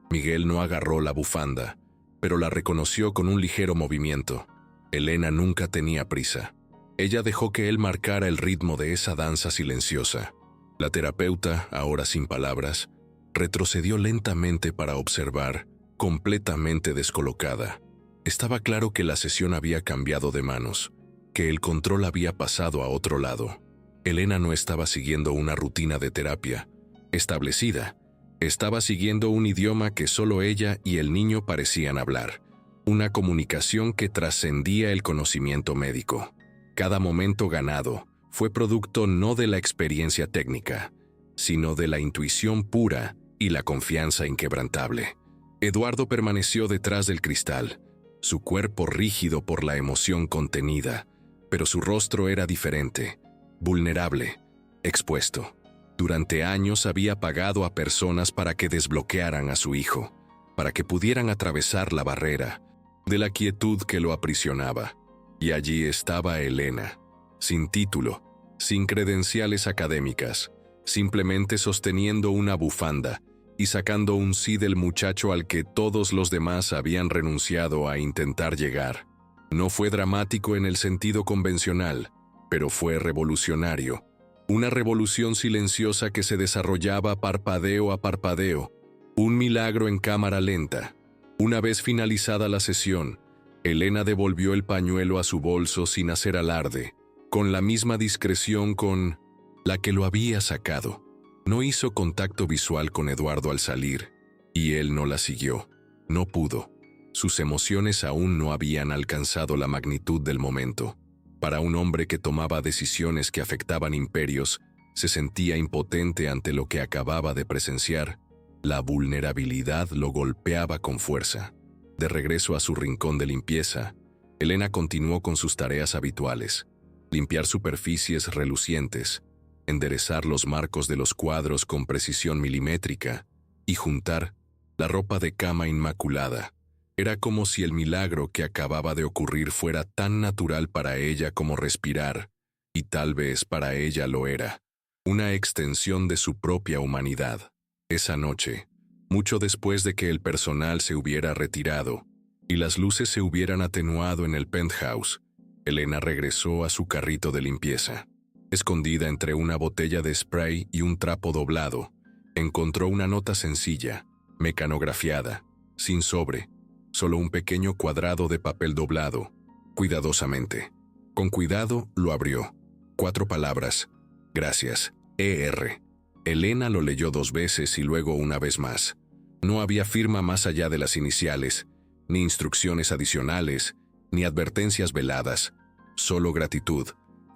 Miguel no agarró la bufanda, pero la reconoció con un ligero movimiento. Elena nunca tenía prisa. Ella dejó que él marcara el ritmo de esa danza silenciosa. La terapeuta, ahora sin palabras, retrocedió lentamente para observar, completamente descolocada. Estaba claro que la sesión había cambiado de manos, que el control había pasado a otro lado. Elena no estaba siguiendo una rutina de terapia establecida. Estaba siguiendo un idioma que solo ella y el niño parecían hablar. Una comunicación que trascendía el conocimiento médico. Cada momento ganado fue producto no de la experiencia técnica, sino de la intuición pura y la confianza inquebrantable. Eduardo permaneció detrás del cristal, su cuerpo rígido por la emoción contenida, pero su rostro era diferente, vulnerable, expuesto. Durante años había pagado a personas para que desbloquearan a su hijo, para que pudieran atravesar la barrera de la quietud que lo aprisionaba. Y allí estaba Elena, sin título, sin credenciales académicas, simplemente sosteniendo una bufanda y sacando un sí del muchacho al que todos los demás habían renunciado a intentar llegar. No fue dramático en el sentido convencional, pero fue revolucionario. Una revolución silenciosa que se desarrollaba parpadeo a parpadeo, un milagro en cámara lenta. Una vez finalizada la sesión, Elena devolvió el pañuelo a su bolso sin hacer alarde, con la misma discreción con la que lo había sacado. No hizo contacto visual con Eduardo al salir, y él no la siguió. No pudo. Sus emociones aún no habían alcanzado la magnitud del momento. Para un hombre que tomaba decisiones que afectaban imperios, se sentía impotente ante lo que acababa de presenciar. La vulnerabilidad lo golpeaba con fuerza. De regreso a su rincón de limpieza, Elena continuó con sus tareas habituales: limpiar superficies relucientes, enderezar los marcos de los cuadros con precisión milimétrica y juntar la ropa de cama inmaculada. Era como si el milagro que acababa de ocurrir fuera tan natural para ella como respirar, y tal vez para ella lo era, una extensión de su propia humanidad. Esa noche, mucho después de que el personal se hubiera retirado y las luces se hubieran atenuado en el penthouse, Elena regresó a su carrito de limpieza. Escondida entre una botella de spray y un trapo doblado, encontró una nota sencilla, mecanografiada, sin sobre, solo un pequeño cuadrado de papel doblado, cuidadosamente. Con cuidado lo abrió. 4 palabras: gracias, E.R. Elena lo leyó 2 veces y luego una vez más. No había firma más allá de las iniciales, ni instrucciones adicionales, ni advertencias veladas, solo gratitud,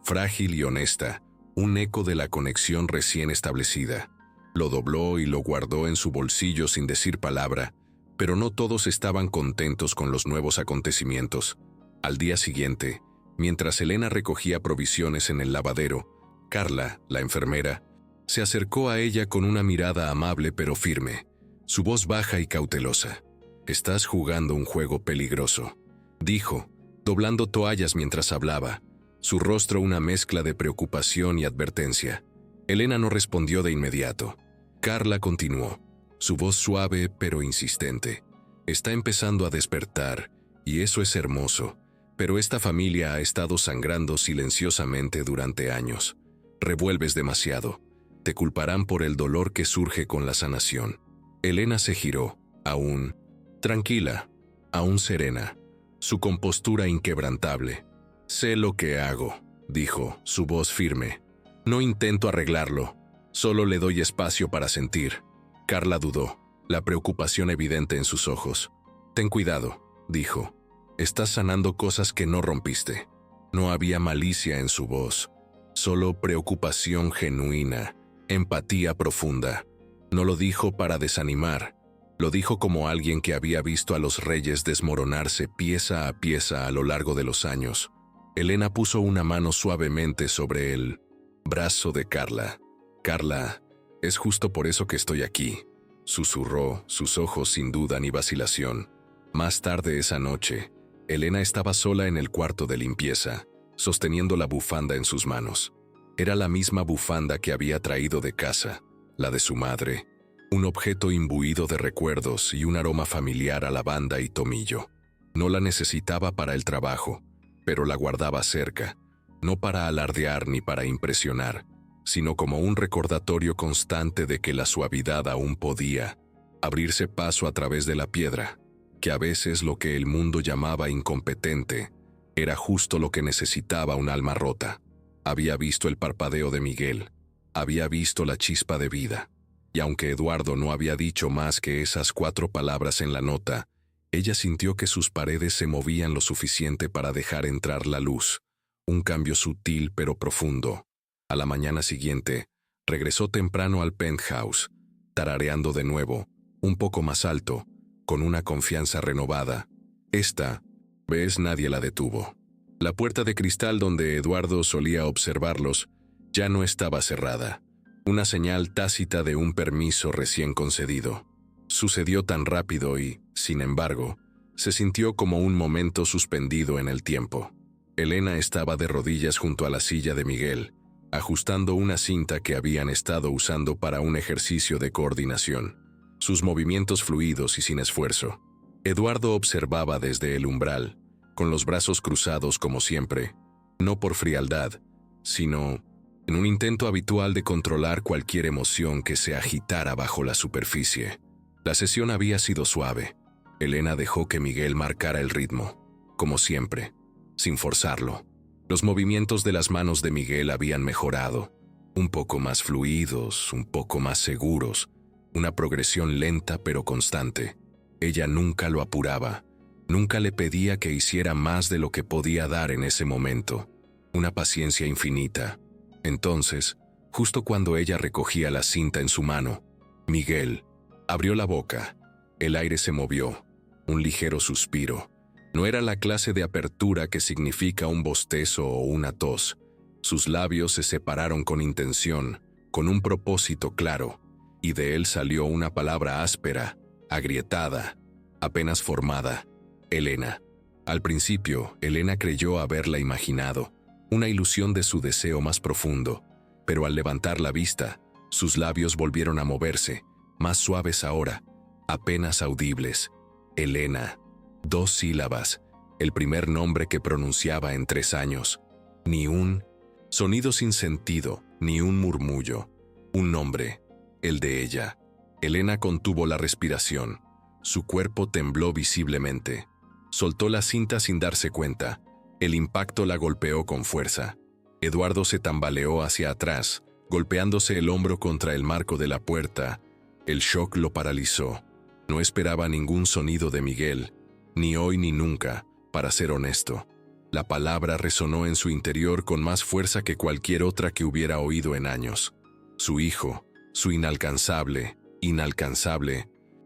frágil y honesta, un eco de la conexión recién establecida. Lo dobló y lo guardó en su bolsillo sin decir palabra, pero no todos estaban contentos con los nuevos acontecimientos. Al día siguiente, mientras Elena recogía provisiones en el lavadero, Carla, la enfermera, se acercó a ella con una mirada amable pero firme, su voz baja y cautelosa. «Estás jugando un juego peligroso», dijo, doblando toallas mientras hablaba, su rostro una mezcla de preocupación y advertencia. Elena no respondió de inmediato. Carla continuó, su voz suave pero insistente. «Está empezando a despertar, y eso es hermoso, pero esta familia ha estado sangrando silenciosamente durante años. Revuelves demasiado. Te culparán por el dolor que surge con la sanación». Elena se giró, aún tranquila, aún serena, su compostura inquebrantable. «Sé lo que hago», dijo, su voz firme. «No intento arreglarlo, solo le doy espacio para sentir». Carla dudó, la preocupación evidente en sus ojos. «Ten cuidado», dijo. «Estás sanando cosas que no rompiste». No había malicia en su voz, solo preocupación genuina, empatía profunda. No lo dijo para desanimar, lo dijo como alguien que había visto a los reyes desmoronarse pieza a pieza a lo largo de los años. Elena puso una mano suavemente sobre el brazo de Carla. «Carla, es justo por eso que estoy aquí», susurró, sus ojos sin duda ni vacilación. Más tarde esa noche, Elena estaba sola en el cuarto de limpieza, sosteniendo la bufanda en sus manos. Era la misma bufanda que había traído de casa, la de su madre, un objeto imbuido de recuerdos y un aroma familiar a lavanda y tomillo. No la necesitaba para el trabajo, pero la guardaba cerca, no para alardear ni para impresionar, sino como un recordatorio constante de que la suavidad aún podía abrirse paso a través de la piedra, que a veces lo que el mundo llamaba incompetente era justo lo que necesitaba un alma rota. Había visto el parpadeo de Miguel, había visto la chispa de vida. Y aunque Eduardo no había dicho más que esas 4 palabras en la nota, ella sintió que sus paredes se movían lo suficiente para dejar entrar la luz. Un cambio sutil pero profundo. A la mañana siguiente, regresó temprano al penthouse, tarareando de nuevo, un poco más alto, con una confianza renovada. Esta vez nadie la detuvo. La puerta de cristal donde Eduardo solía observarlos ya no estaba cerrada. Una señal tácita de un permiso recién concedido. Sucedió tan rápido y, sin embargo, se sintió como un momento suspendido en el tiempo. Elena estaba de rodillas junto a la silla de Miguel, ajustando una cinta que habían estado usando para un ejercicio de coordinación. Sus movimientos fluidos y sin esfuerzo. Eduardo observaba desde el umbral, con los brazos cruzados como siempre, no por frialdad, sino en un intento habitual de controlar cualquier emoción que se agitara bajo la superficie. La sesión había sido suave. Elena dejó que Miguel marcara el ritmo, como siempre, sin forzarlo. Los movimientos de las manos de Miguel habían mejorado, un poco más fluidos, un poco más seguros, una progresión lenta pero constante. Ella nunca lo apuraba, nunca le pedía que hiciera más de lo que podía dar en ese momento. Una paciencia infinita. Entonces, justo cuando ella recogía la cinta en su mano, Miguel abrió la boca. El aire se movió, un ligero suspiro. No era la clase de apertura que significa un bostezo o una tos. Sus labios se separaron con intención, con un propósito claro, y de él salió una palabra áspera, agrietada, apenas formada: Elena. Al principio, Elena creyó haberla imaginado, una ilusión de su deseo más profundo, pero al levantar la vista, sus labios volvieron a moverse, más suaves ahora, apenas audibles. Elena. 2 sílabas, el primer nombre que pronunciaba en 3 años. Ni un sonido sin sentido, ni un murmullo. Un nombre, el de ella. Elena contuvo la respiración. Su cuerpo tembló visiblemente. Soltó la cinta sin darse cuenta. El impacto la golpeó con fuerza. Eduardo se tambaleó hacia atrás, golpeándose el hombro contra el marco de la puerta. El shock lo paralizó. No esperaba ningún sonido de Miguel, ni hoy ni nunca, para ser honesto. La palabra resonó en su interior con más fuerza que cualquier otra que hubiera oído en años. Su hijo, su inalcanzable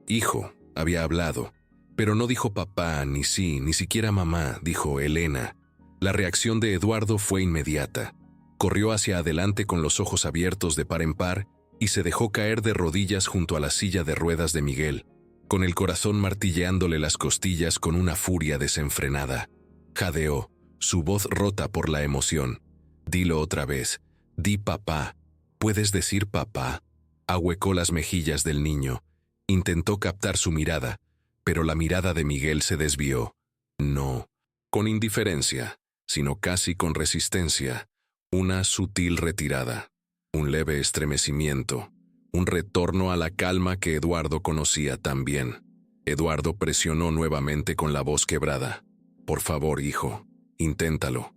hijo, había hablado. Pero no dijo papá, ni sí, ni siquiera mamá, dijo Elena. La reacción de Eduardo fue inmediata. Corrió hacia adelante con los ojos abiertos de par en par y se dejó caer de rodillas junto a la silla de ruedas de Miguel, con el corazón martilleándole las costillas con una furia desenfrenada. Jadeó, su voz rota por la emoción. Dilo otra vez, di papá. ¿Puedes decir papá? Ahuecó las mejillas del niño. Intentó captar su mirada, pero la mirada de Miguel se desvió. No, con indiferencia, sino casi con resistencia. Una sutil retirada, un leve estremecimiento, un retorno a la calma que Eduardo conocía tan bien. Eduardo presionó nuevamente con la voz quebrada. Por favor, hijo, inténtalo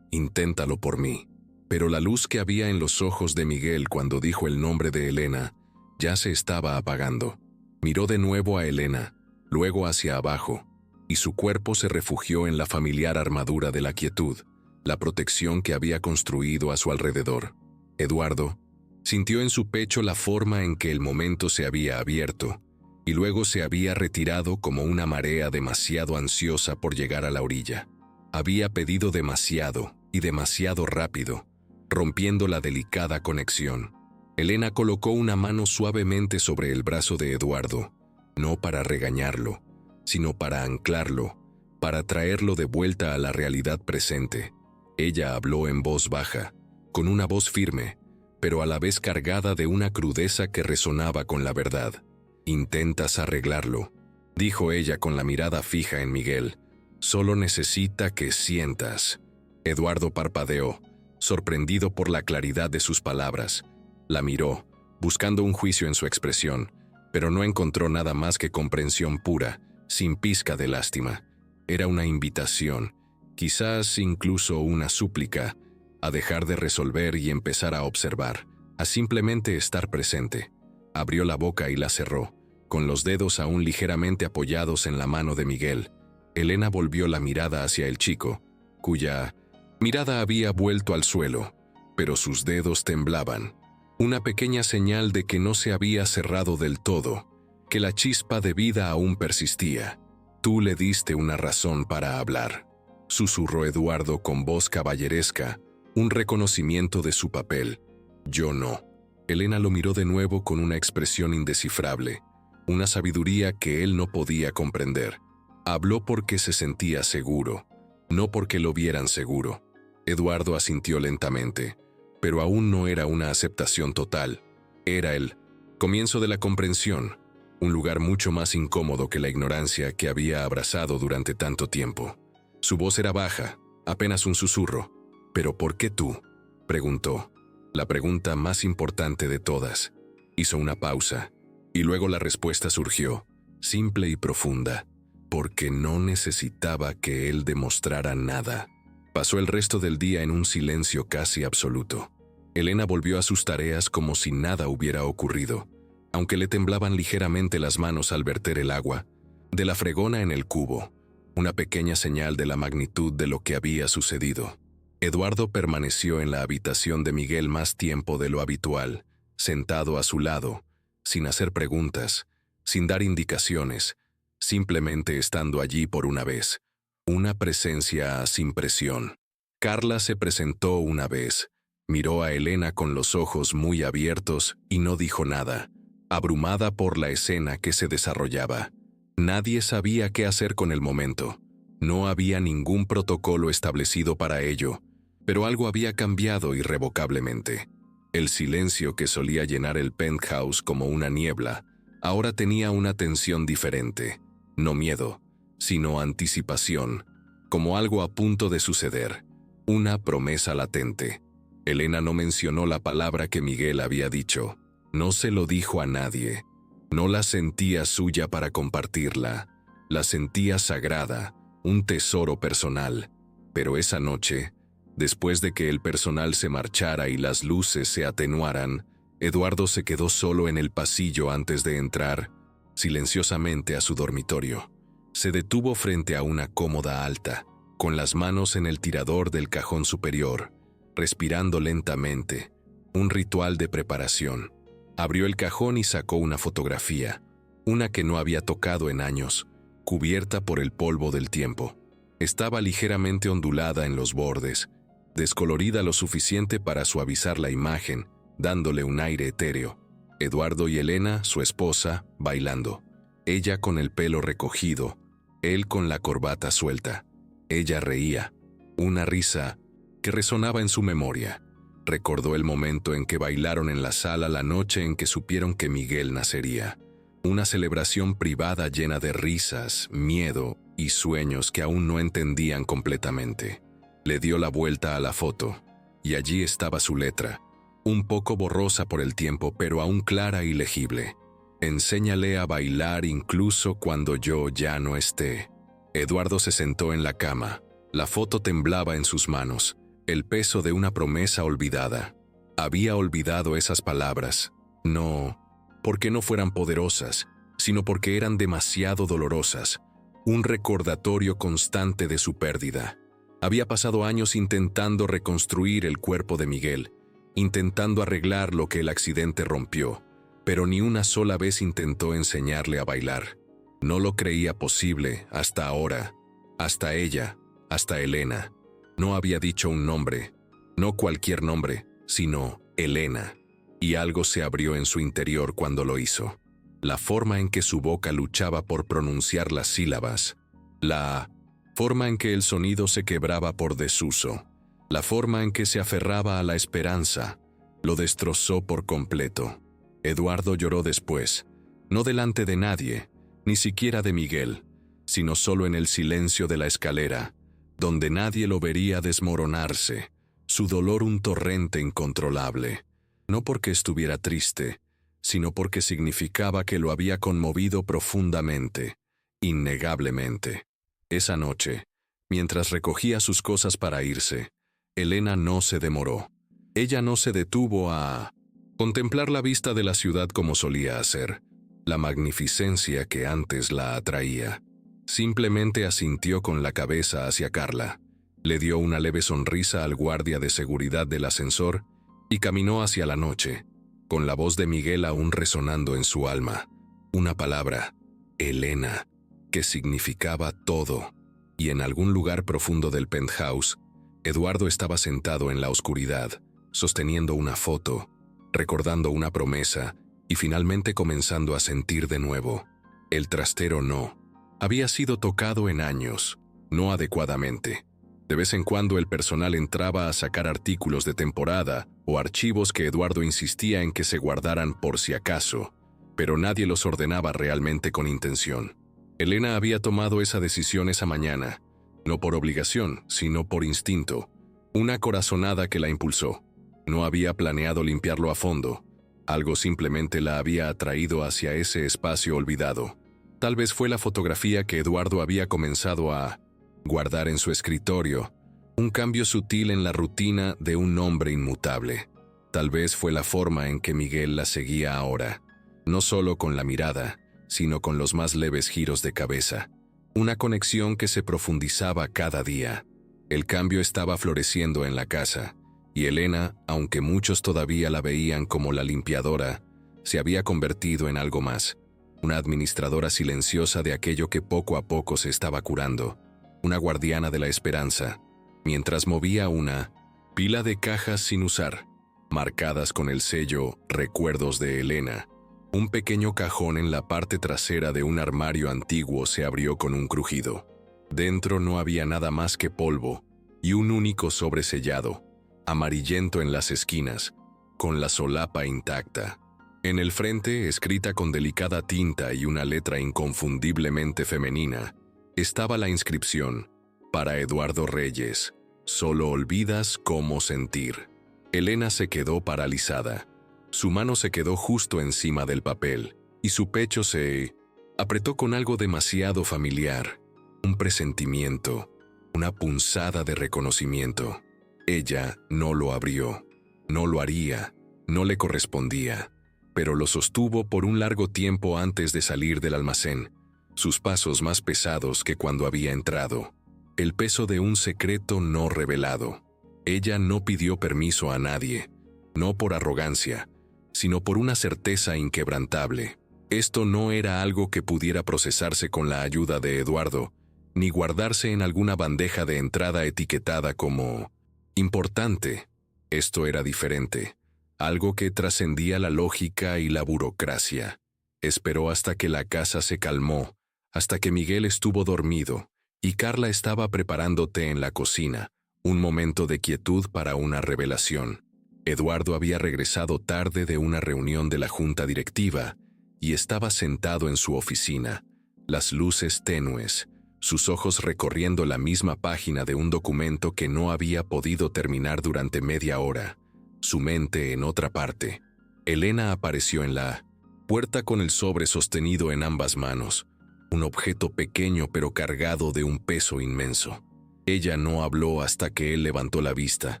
por mí. Pero la luz que había en los ojos de Miguel cuando dijo el nombre de Elena ya se estaba apagando. Miró de nuevo a Elena, luego hacia abajo, y su cuerpo se refugió en la familiar armadura de la quietud, la protección que había construido a su alrededor. Eduardo sintió en su pecho la forma en que el momento se había abierto, y luego se había retirado como una marea demasiado ansiosa por llegar a la orilla. Había pedido demasiado y demasiado rápido, rompiendo la delicada conexión. Elena colocó una mano suavemente sobre el brazo de Eduardo, no para regañarlo, sino para anclarlo, para traerlo de vuelta a la realidad presente. Ella habló en voz baja, con una voz firme, pero a la vez cargada de una crudeza que resonaba con la verdad. «Intentas arreglarlo», dijo ella con la mirada fija en Miguel. «Solo necesita que sientas». Eduardo parpadeó, sorprendido por la claridad de sus palabras. La miró, buscando un juicio en su expresión, pero no encontró nada más que comprensión pura, sin pizca de lástima. Era una invitación, quizás incluso una súplica. a dejar de resolver y empezar a observar, a simplemente estar presente. Abrió la boca y la cerró, con los dedos aún ligeramente apoyados en la mano de Miguel. Elena volvió la mirada hacia el chico, cuya mirada había vuelto al suelo, pero sus dedos temblaban. Una pequeña señal de que no se había cerrado del todo, que la chispa de vida aún persistía. «Tú le diste una razón para hablar», susurró Eduardo con voz caballeresca, un reconocimiento de su papel. «Yo no». Elena lo miró de nuevo con una expresión indescifrable, una sabiduría que él no podía comprender. Habló porque se sentía seguro, no porque lo vieran seguro. Eduardo asintió lentamente, pero aún no era una aceptación total. Era el comienzo de la comprensión, un lugar mucho más incómodo que la ignorancia que había abrazado durante tanto tiempo. Su voz era baja, apenas un susurro. «¿Pero por qué tú?», preguntó. La pregunta más importante de todas. Hizo una pausa, y luego la respuesta surgió, simple y profunda. Porque no necesitaba que él demostrara nada. Pasó el resto del día en un silencio casi absoluto. Elena volvió a sus tareas como si nada hubiera ocurrido, aunque le temblaban ligeramente las manos al verter el agua de la fregona en el cubo, una pequeña señal de la magnitud de lo que había sucedido. Eduardo permaneció en la habitación de Miguel más tiempo de lo habitual, sentado a su lado, sin hacer preguntas, sin dar indicaciones, simplemente estando allí por una vez. Una presencia sin presión. Carla se presentó una vez, miró a Elena con los ojos muy abiertos y no dijo nada, abrumada por la escena que se desarrollaba. Nadie sabía qué hacer con el momento. No había ningún protocolo establecido para ello, pero algo había cambiado irrevocablemente. El silencio que solía llenar el penthouse como una niebla, ahora tenía una tensión diferente. No miedo, sino anticipación, como algo a punto de suceder, una promesa latente. Elena no mencionó la palabra que Miguel había dicho, no se lo dijo a nadie, no la sentía suya para compartirla, la sentía sagrada, un tesoro personal. Pero esa noche, después de que el personal se marchara y las luces se atenuaran, Eduardo se quedó solo en el pasillo antes de entrar, silenciosamente, a su dormitorio. Se detuvo frente a una cómoda alta, con las manos en el tirador del cajón superior, respirando lentamente, un ritual de preparación. Abrió el cajón y sacó una fotografía, una que no había tocado en años, cubierta por el polvo del tiempo. Estaba ligeramente ondulada en los bordes, descolorida lo suficiente para suavizar la imagen, dándole un aire etéreo. Eduardo y Elena, su esposa, bailando. Ella con el pelo recogido, él con la corbata suelta. Ella reía, una risa que resonaba en su memoria. Recordó el momento en que bailaron en la sala la noche en que supieron que Miguel nacería. Una celebración privada llena de risas, miedo y sueños que aún no entendían completamente. Le dio la vuelta a la foto, y allí estaba su letra, un poco borrosa por el tiempo, pero aún clara y legible. «Enséñale a bailar incluso cuando yo ya no esté». Eduardo se sentó en la cama. La foto temblaba en sus manos, el peso de una promesa olvidada. Había olvidado esas palabras, no porque no fueran poderosas, sino porque eran demasiado dolorosas, un recordatorio constante de su pérdida. Había pasado años intentando reconstruir el cuerpo de Miguel, intentando arreglar lo que el accidente rompió, pero ni una sola vez intentó enseñarle a bailar. No lo creía posible hasta ahora, hasta ella, hasta Elena. No había dicho un nombre, no cualquier nombre, sino Elena, y algo se abrió en su interior cuando lo hizo. La forma en que su boca luchaba por pronunciar las sílabas, la forma en que el sonido se quebraba por desuso, la forma en que se aferraba a la esperanza, lo destrozó por completo. Eduardo lloró después, no delante de nadie, ni siquiera de Miguel, sino solo en el silencio de la escalera, donde nadie lo vería desmoronarse, su dolor un torrente incontrolable, no porque estuviera triste, sino porque significaba que lo había conmovido profundamente, innegablemente. Esa noche, mientras recogía sus cosas para irse, Elena no se demoró. Ella no se detuvo a contemplar la vista de la ciudad como solía hacer, la magnificencia que antes la atraía. Simplemente asintió con la cabeza hacia Carla, le dio una leve sonrisa al guardia de seguridad del ascensor y caminó hacia la noche, con la voz de Miguel aún resonando en su alma. Una palabra, Elena, que significaba todo. Y en algún lugar profundo del penthouse, Eduardo estaba sentado en la oscuridad, sosteniendo una foto, recordando una promesa y finalmente comenzando a sentir de nuevo. El trastero no había sido tocado en años, no adecuadamente. De vez en cuando el personal entraba a sacar artículos de temporada o archivos que Eduardo insistía en que se guardaran por si acaso, pero nadie los ordenaba realmente con intención. Elena había tomado esa decisión esa mañana, no por obligación, sino por instinto, una corazonada que la impulsó. No había planeado limpiarlo a fondo, algo simplemente la había atraído hacia ese espacio olvidado. Tal vez fue la fotografía que Eduardo había comenzado a guardar en su escritorio, un cambio sutil en la rutina de un hombre inmutable. Tal vez fue la forma en que Miguel la seguía ahora, no solo con la mirada, sino con los más leves giros de cabeza. Una conexión que se profundizaba cada día. El cambio estaba floreciendo en la casa, y Elena, aunque muchos todavía la veían como la limpiadora, se había convertido en algo más. Una administradora silenciosa de aquello que poco a poco se estaba curando. Una guardiana de la esperanza, mientras movía una pila de cajas sin usar, marcadas con el sello «Recuerdos de Elena». Un pequeño cajón en la parte trasera de un armario antiguo se abrió con un crujido. Dentro no había nada más que polvo y un único sobre sellado, amarillento en las esquinas, con la solapa intacta. En el frente, escrita con delicada tinta y una letra inconfundiblemente femenina, estaba la inscripción: «Para Eduardo Reyes, solo olvidas cómo sentir». Elena se quedó paralizada. Su mano se quedó justo encima del papel, y su pecho se apretó con algo demasiado familiar, un presentimiento, una punzada de reconocimiento. Ella no lo abrió, no lo haría, no le correspondía, pero lo sostuvo por un largo tiempo antes de salir del almacén, sus pasos más pesados que cuando había entrado, el peso de un secreto no revelado. Ella no pidió permiso a nadie, no por arrogancia, sino por una certeza inquebrantable. Esto no era algo que pudiera procesarse con la ayuda de Eduardo, ni guardarse en alguna bandeja de entrada etiquetada como «importante». Esto era diferente, algo que trascendía la lógica y la burocracia. Esperó hasta que la casa se calmó, hasta que Miguel estuvo dormido, y Carla estaba preparando té en la cocina, un momento de quietud para una revelación. Eduardo había regresado tarde de una reunión de la junta directiva y estaba sentado en su oficina, las luces tenues, sus ojos recorriendo la misma página de un documento que no había podido terminar durante media hora, su mente en otra parte. Elena apareció en la puerta con el sobre sostenido en ambas manos, un objeto pequeño pero cargado de un peso inmenso. Ella no habló hasta que él levantó la vista,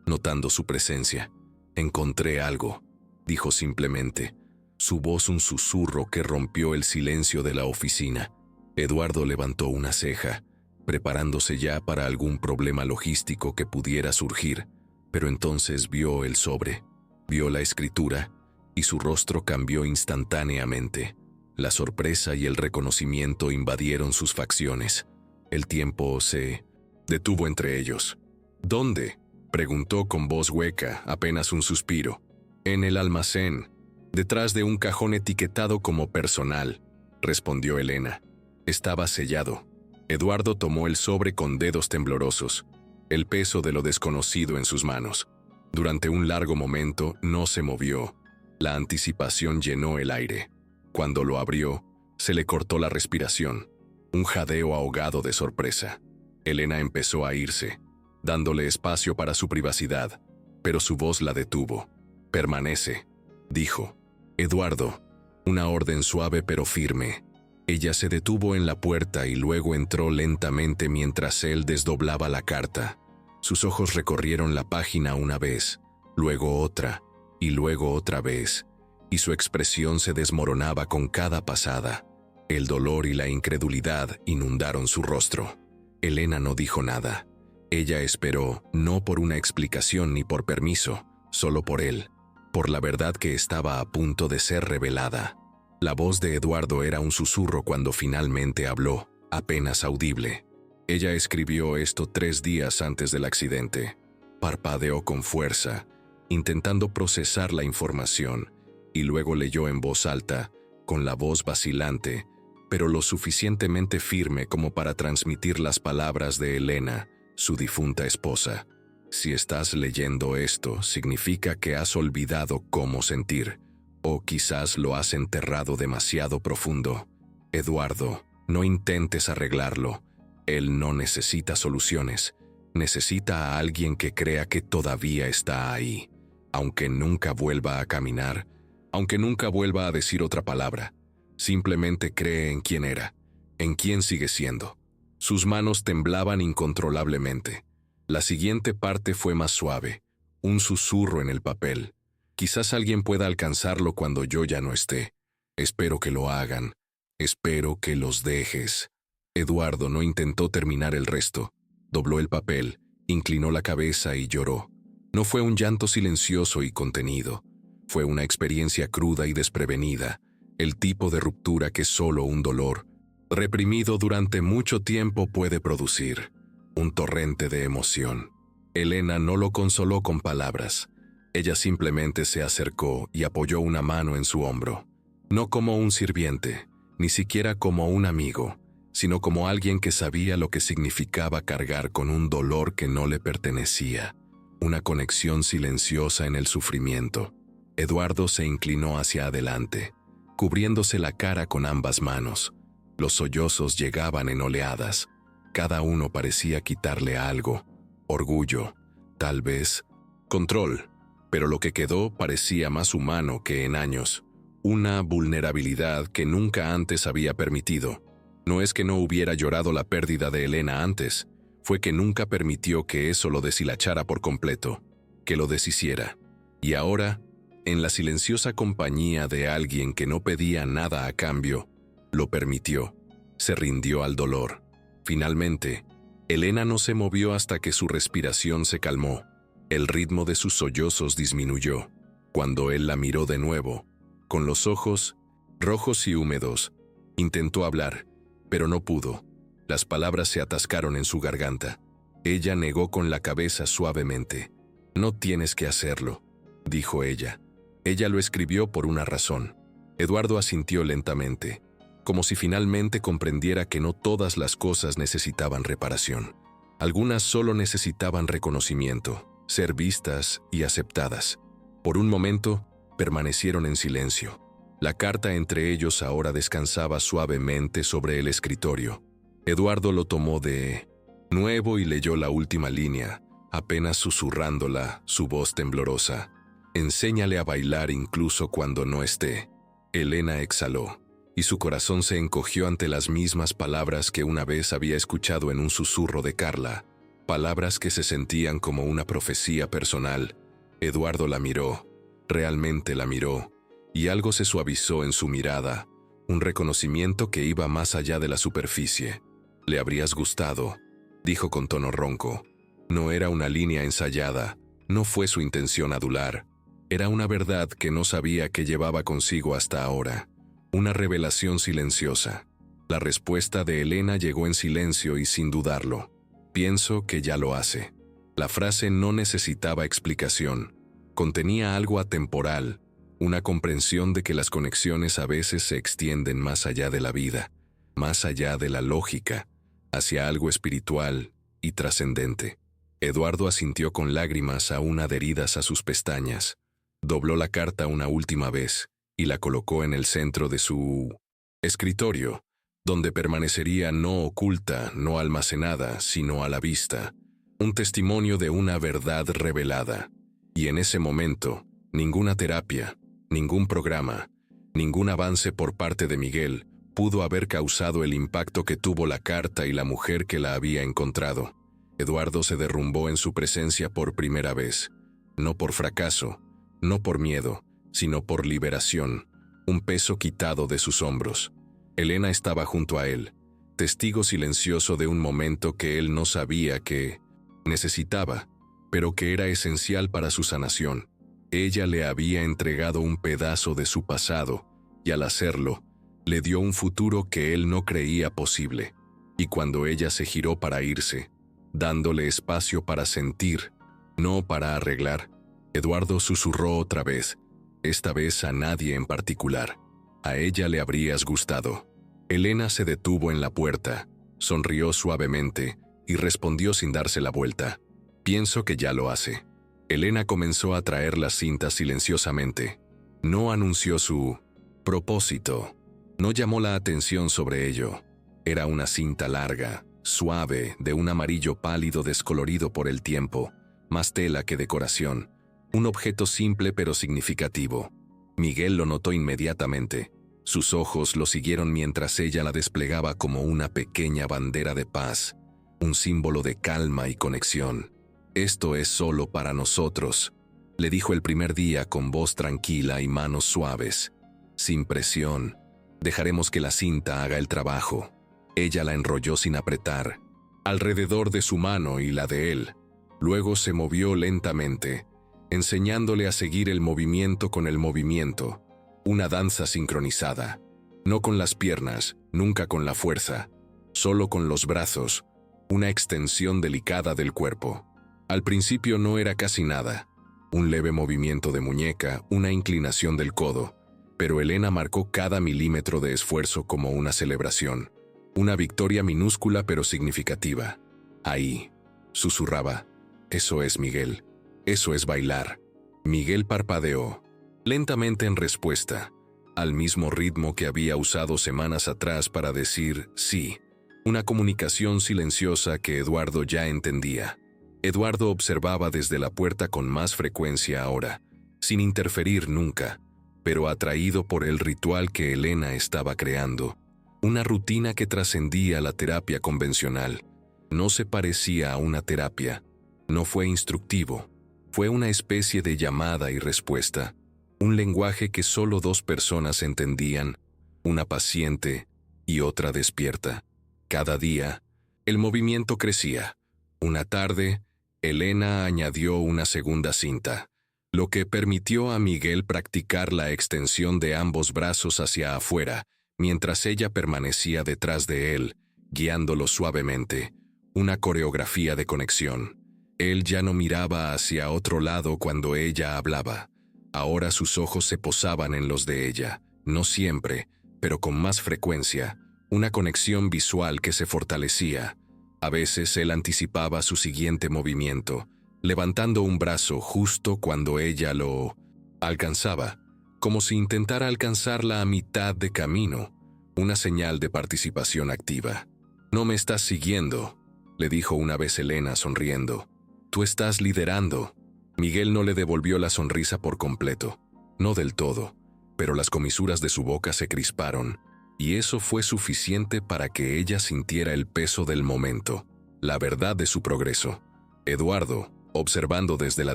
notando su presencia. «Encontré algo», dijo simplemente, su voz un susurro que rompió el silencio de la oficina. Eduardo levantó una ceja, preparándose ya para algún problema logístico que pudiera surgir, pero entonces vio el sobre, vio la escritura, y su rostro cambió instantáneamente. La sorpresa y el reconocimiento invadieron sus facciones. El tiempo se detuvo entre ellos. «¿Dónde?», preguntó con voz hueca, apenas un suspiro. «En el almacén, detrás de un cajón etiquetado como personal», respondió Elena. Estaba sellado. Eduardo tomó el sobre con dedos temblorosos, el peso de lo desconocido en sus manos. Durante un largo momento no se movió. La anticipación llenó el aire. Cuando lo abrió, se le cortó la respiración, un jadeo ahogado de sorpresa. Elena empezó a irse, dándole espacio para su privacidad, pero su voz la detuvo. «Permanece», dijo. «Eduardo», una orden suave pero firme. Ella se detuvo en la puerta y luego entró lentamente mientras él desdoblaba la carta. Sus ojos recorrieron la página una vez, luego otra, y luego otra vez, y su expresión se desmoronaba con cada pasada. El dolor y la incredulidad inundaron su rostro. Elena no dijo nada. Ella esperó, no por una explicación ni por permiso, solo por él, por la verdad que estaba a punto de ser revelada. La voz de Eduardo era un susurro cuando finalmente habló, apenas audible. Ella escribió esto 3 días antes del accidente. Parpadeó con fuerza, intentando procesar la información, y luego leyó en voz alta, con la voz vacilante, pero lo suficientemente firme como para transmitir las palabras de Elena, su difunta esposa. Si estás leyendo esto, significa que has olvidado cómo sentir, o quizás lo has enterrado demasiado profundo. Eduardo, no intentes arreglarlo. Él no necesita soluciones. Necesita a alguien que crea que todavía está ahí, aunque nunca vuelva a caminar, aunque nunca vuelva a decir otra palabra. Simplemente cree en quién era, en quién sigue siendo. Sus manos temblaban incontrolablemente. La siguiente parte fue más suave, un susurro en el papel. Quizás alguien pueda alcanzarlo cuando yo ya no esté. Espero que lo hagan. Espero que los dejes. Eduardo no intentó terminar el resto. Dobló el papel, inclinó la cabeza y lloró. No fue un llanto silencioso y contenido. Fue una experiencia cruda y desprevenida, el tipo de ruptura que solo un dolor, reprimido durante mucho tiempo, puede producir. Un torrente de emoción. Elena no lo consoló con palabras. Ella simplemente se acercó y apoyó una mano en su hombro. No como un sirviente, ni siquiera como un amigo, sino como alguien que sabía lo que significaba cargar con un dolor que no le pertenecía. Una conexión silenciosa en el sufrimiento. Eduardo se inclinó hacia adelante, cubriéndose la cara con ambas manos. Los sollozos llegaban en oleadas. Cada uno parecía quitarle algo. Orgullo, tal vez, control. Pero lo que quedó parecía más humano que en años. Una vulnerabilidad que nunca antes había permitido. No es que no hubiera llorado la pérdida de Elena antes, fue que nunca permitió que eso lo deshilachara por completo, que lo deshiciera. Y ahora, en la silenciosa compañía de alguien que no pedía nada a cambio, lo permitió. Se rindió al dolor. Finalmente, Elena no se movió hasta que su respiración se calmó. El ritmo de sus sollozos disminuyó. Cuando él la miró de nuevo, con los ojos rojos y húmedos, intentó hablar, pero no pudo. Las palabras se atascaron en su garganta. Ella negó con la cabeza suavemente. «No tienes que hacerlo», dijo ella. Ella lo escribió por una razón. Eduardo asintió lentamente, como si finalmente comprendiera que no todas las cosas necesitaban reparación. Algunas solo necesitaban reconocimiento, ser vistas y aceptadas. Por un momento, permanecieron en silencio. La carta entre ellos ahora descansaba suavemente sobre el escritorio. Eduardo lo tomó de nuevo y leyó la última línea, apenas susurrándola, su voz temblorosa. «Enséñale a bailar incluso cuando no esté». Elena exhaló, y su corazón se encogió ante las mismas palabras que una vez había escuchado en un susurro de Carla, palabras que se sentían como una profecía personal. Eduardo la miró, realmente la miró, y algo se suavizó en su mirada, un reconocimiento que iba más allá de la superficie. «Le habrías gustado», dijo con tono ronco. No era una línea ensayada, no fue su intención adular. Era una verdad que no sabía que llevaba consigo hasta ahora. Una revelación silenciosa. La respuesta de Elena llegó en silencio y sin dudarlo. «Pienso que ya lo hace». La frase no necesitaba explicación. Contenía algo atemporal, una comprensión de que las conexiones a veces se extienden más allá de la vida, más allá de la lógica, hacia algo espiritual y trascendente. Eduardo asintió con lágrimas aún adheridas a sus pestañas. Dobló la carta una última vez y la colocó en el centro de su escritorio, donde permanecería no oculta, no almacenada, sino a la vista. Un testimonio de una verdad revelada. Y en ese momento, ninguna terapia, ningún programa, ningún avance por parte de Miguel pudo haber causado el impacto que tuvo la carta y la mujer que la había encontrado. Eduardo se derrumbó en su presencia por primera vez, no por fracaso, no por miedo, sino por liberación, un peso quitado de sus hombros. Elena estaba junto a él, testigo silencioso de un momento que él no sabía que necesitaba, pero que era esencial para su sanación. Ella le había entregado un pedazo de su pasado, y al hacerlo, le dio un futuro que él no creía posible. Y cuando ella se giró para irse, dándole espacio para sentir, no para arreglar, Eduardo susurró otra vez, esta vez a nadie en particular. A ella le habrías gustado. Elena se detuvo en la puerta, sonrió suavemente y respondió sin darse la vuelta. Pienso que ya lo hace. Elena comenzó a traer las cintas silenciosamente. No anunció su propósito. No llamó la atención sobre ello. Era una cinta larga, suave, de un amarillo pálido descolorido por el tiempo, más tela que decoración. Un objeto simple pero significativo. Miguel lo notó inmediatamente. Sus ojos lo siguieron mientras ella la desplegaba como una pequeña bandera de paz, un símbolo de calma y conexión. «Esto es solo para nosotros», le dijo el primer día con voz tranquila y manos suaves. Sin presión. Dejaremos que la cinta haga el trabajo. Ella la enrolló sin apretar, alrededor de su mano y la de él. Luego se movió lentamente, enseñándole a seguir el movimiento con el movimiento, una danza sincronizada. No con las piernas, nunca con la fuerza, solo con los brazos, una extensión delicada del cuerpo. Al principio no era casi nada, un leve movimiento de muñeca, una inclinación del codo, pero Elena marcó cada milímetro de esfuerzo como una celebración, una victoria minúscula pero significativa. Ahí, susurraba, «Eso es, Miguel, eso es bailar». Miguel parpadeó, lentamente en respuesta, al mismo ritmo que había usado semanas atrás para decir sí, una comunicación silenciosa que Eduardo ya entendía. Eduardo observaba desde la puerta con más frecuencia ahora, sin interferir nunca, pero atraído por el ritual que Elena estaba creando, una rutina que trascendía la terapia convencional. No se parecía a una terapia, no fue instructivo, fue una especie de llamada y respuesta, un lenguaje que solo dos personas entendían, una paciente y otra despierta. Cada día, el movimiento crecía. Una tarde, Elena añadió una segunda cinta, lo que permitió a Miguel practicar la extensión de ambos brazos hacia afuera, mientras ella permanecía detrás de él, guiándolo suavemente, una coreografía de conexión. Él ya no miraba hacia otro lado cuando ella hablaba. Ahora sus ojos se posaban en los de ella, no siempre, pero con más frecuencia, una conexión visual que se fortalecía. A veces él anticipaba su siguiente movimiento, levantando un brazo justo cuando ella lo alcanzaba, como si intentara alcanzarla a mitad de camino, una señal de participación activa. «No me estás siguiendo», le dijo una vez Elena sonriendo. «Tú estás liderando». Miguel no le devolvió la sonrisa por completo, no del todo, pero las comisuras de su boca se crisparon, y eso fue suficiente para que ella sintiera el peso del momento, la verdad de su progreso. Eduardo, observando desde la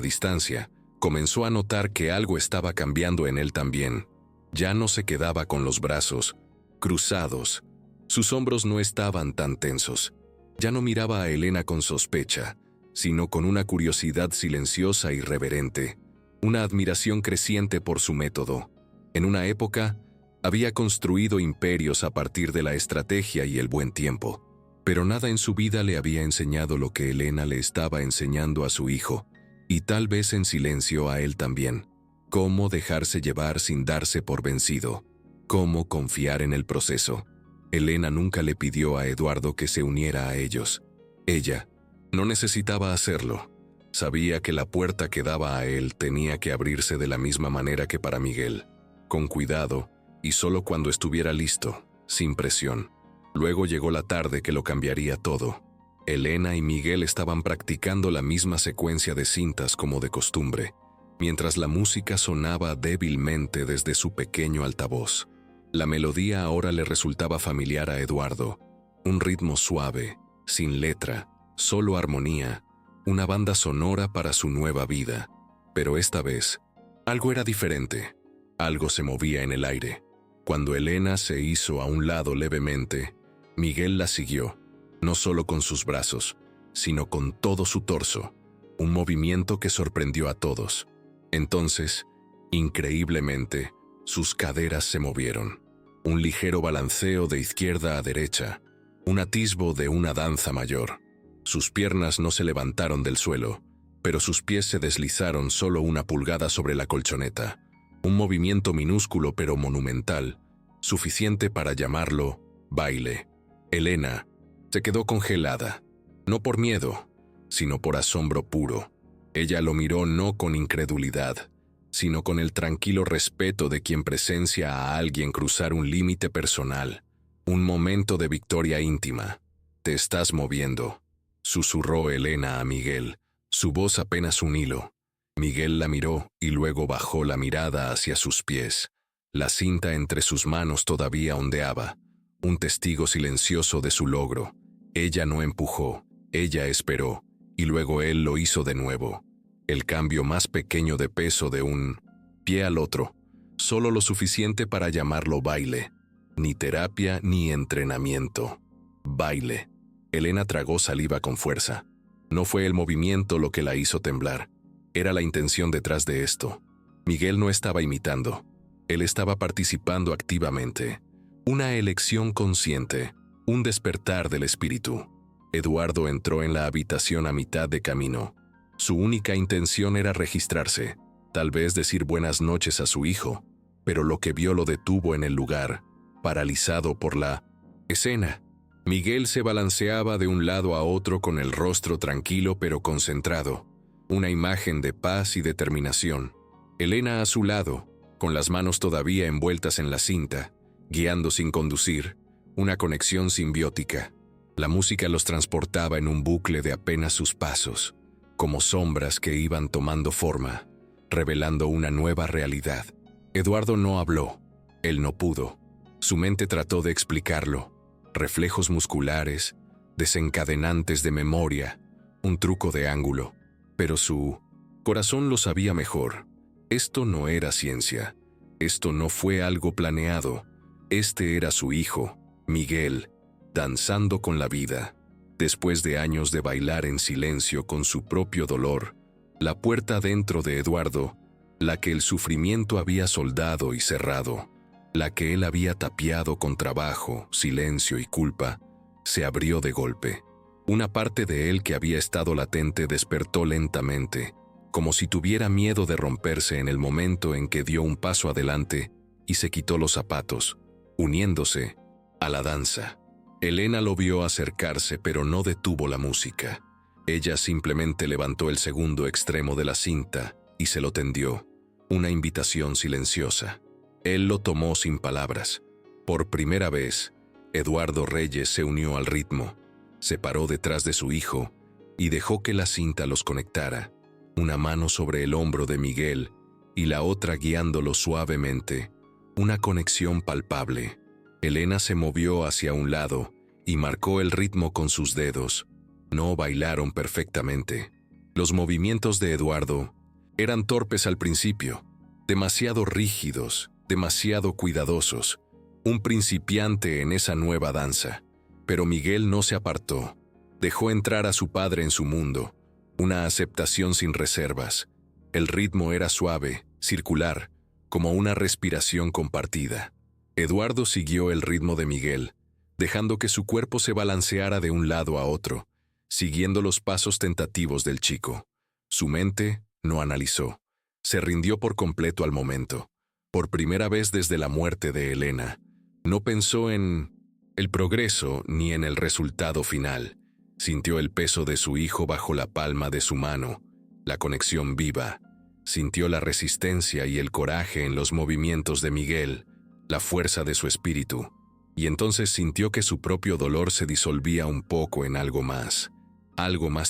distancia, comenzó a notar que algo estaba cambiando en él también. Ya no se quedaba con los brazos cruzados, sus hombros no estaban tan tensos. Ya no miraba a Elena con sospecha, sino con una curiosidad silenciosa y reverente, una admiración creciente por su método. En una época, había construido imperios a partir de la estrategia y el buen tiempo, pero nada en su vida le había enseñado lo que Elena le estaba enseñando a su hijo, y tal vez en silencio a él también. Cómo dejarse llevar sin darse por vencido, cómo confiar en el proceso. Elena nunca le pidió a Eduardo que se uniera a ellos. Ella no necesitaba hacerlo. Sabía que la puerta que daba a él tenía que abrirse de la misma manera que para Miguel, con cuidado y solo cuando estuviera listo, sin presión. Luego llegó la tarde que lo cambiaría todo. Elena y Miguel estaban practicando la misma secuencia de cintas como de costumbre, mientras la música sonaba débilmente desde su pequeño altavoz. La melodía ahora le resultaba familiar a Eduardo, un ritmo suave, sin letra, solo armonía, una banda sonora para su nueva vida. Pero esta vez, algo era diferente. Algo se movía en el aire. Cuando Elena se hizo a un lado levemente, Miguel la siguió, no solo con sus brazos, sino con todo su torso, un movimiento que sorprendió a todos. Entonces, increíblemente, sus caderas se movieron. Un ligero balanceo de izquierda a derecha, un atisbo de una danza mayor. Sus piernas no se levantaron del suelo, pero sus pies se deslizaron solo una pulgada sobre la colchoneta. Un movimiento minúsculo pero monumental, suficiente para llamarlo baile. Elena se quedó congelada, no por miedo, sino por asombro puro. Ella lo miró no con incredulidad, sino con el tranquilo respeto de quien presencia a alguien cruzar un límite personal, un momento de victoria íntima. «Te estás moviendo», susurró Elena a Miguel, su voz apenas un hilo. Miguel la miró y luego bajó la mirada hacia sus pies. La cinta entre sus manos todavía ondeaba, un testigo silencioso de su logro. Ella no empujó, ella esperó, y luego él lo hizo de nuevo. El cambio más pequeño de peso de un pie al otro, solo lo suficiente para llamarlo baile. Ni terapia ni entrenamiento. Baile. Elena tragó saliva con fuerza. No fue el movimiento lo que la hizo temblar. Era la intención detrás de esto. Miguel no estaba imitando. Él estaba participando activamente. Una elección consciente, un despertar del espíritu. Eduardo entró en la habitación a mitad de camino. Su única intención era registrarse, tal vez decir buenas noches a su hijo, pero lo que vio lo detuvo en el lugar, paralizado por la escena. Miguel se balanceaba de un lado a otro con el rostro tranquilo pero concentrado, una imagen de paz y determinación. Elena a su lado, con las manos todavía envueltas en la cinta, guiando sin conducir, una conexión simbiótica. La música los transportaba en un bucle de apenas sus pasos, como sombras que iban tomando forma, revelando una nueva realidad. Eduardo no habló, él no pudo. Su mente trató de explicarlo. Reflejos musculares, desencadenantes de memoria, un truco de ángulo. Pero su corazón lo sabía mejor. Esto no era ciencia. Esto no fue algo planeado. Este era su hijo, Miguel, danzando con la vida. Después de años de bailar en silencio con su propio dolor, la puerta dentro de Eduardo, la que el sufrimiento había soldado y cerrado, la que él había tapiado con trabajo, silencio y culpa, se abrió de golpe. Una parte de él que había estado latente despertó lentamente, como si tuviera miedo de romperse en el momento en que dio un paso adelante y se quitó los zapatos, uniéndose a la danza. Elena lo vio acercarse, pero no detuvo la música. Ella simplemente levantó el segundo extremo de la cinta y se lo tendió, una invitación silenciosa. Él lo tomó sin palabras. Por primera vez, Eduardo Reyes se unió al ritmo, se paró detrás de su hijo y dejó que la cinta los conectara, una mano sobre el hombro de Miguel y la otra guiándolo suavemente, una conexión palpable. Elena se movió hacia un lado y marcó el ritmo con sus dedos. No bailaron perfectamente. Los movimientos de Eduardo eran torpes al principio, demasiado rígidos, demasiado cuidadosos, un principiante en esa nueva danza. Pero Miguel no se apartó. Dejó entrar a su padre en su mundo, una aceptación sin reservas. El ritmo era suave, circular, como una respiración compartida. Eduardo siguió el ritmo de Miguel, dejando que su cuerpo se balanceara de un lado a otro, siguiendo los pasos tentativos del chico. Su mente no analizó, se rindió por completo al momento. Por primera vez desde la muerte de Elena, no pensó en el progreso ni en el resultado final. Sintió el peso de su hijo bajo la palma de su mano, la conexión viva. Sintió la resistencia y el coraje en los movimientos de Miguel, la fuerza de su espíritu. Y entonces sintió que su propio dolor se disolvía un poco en algo más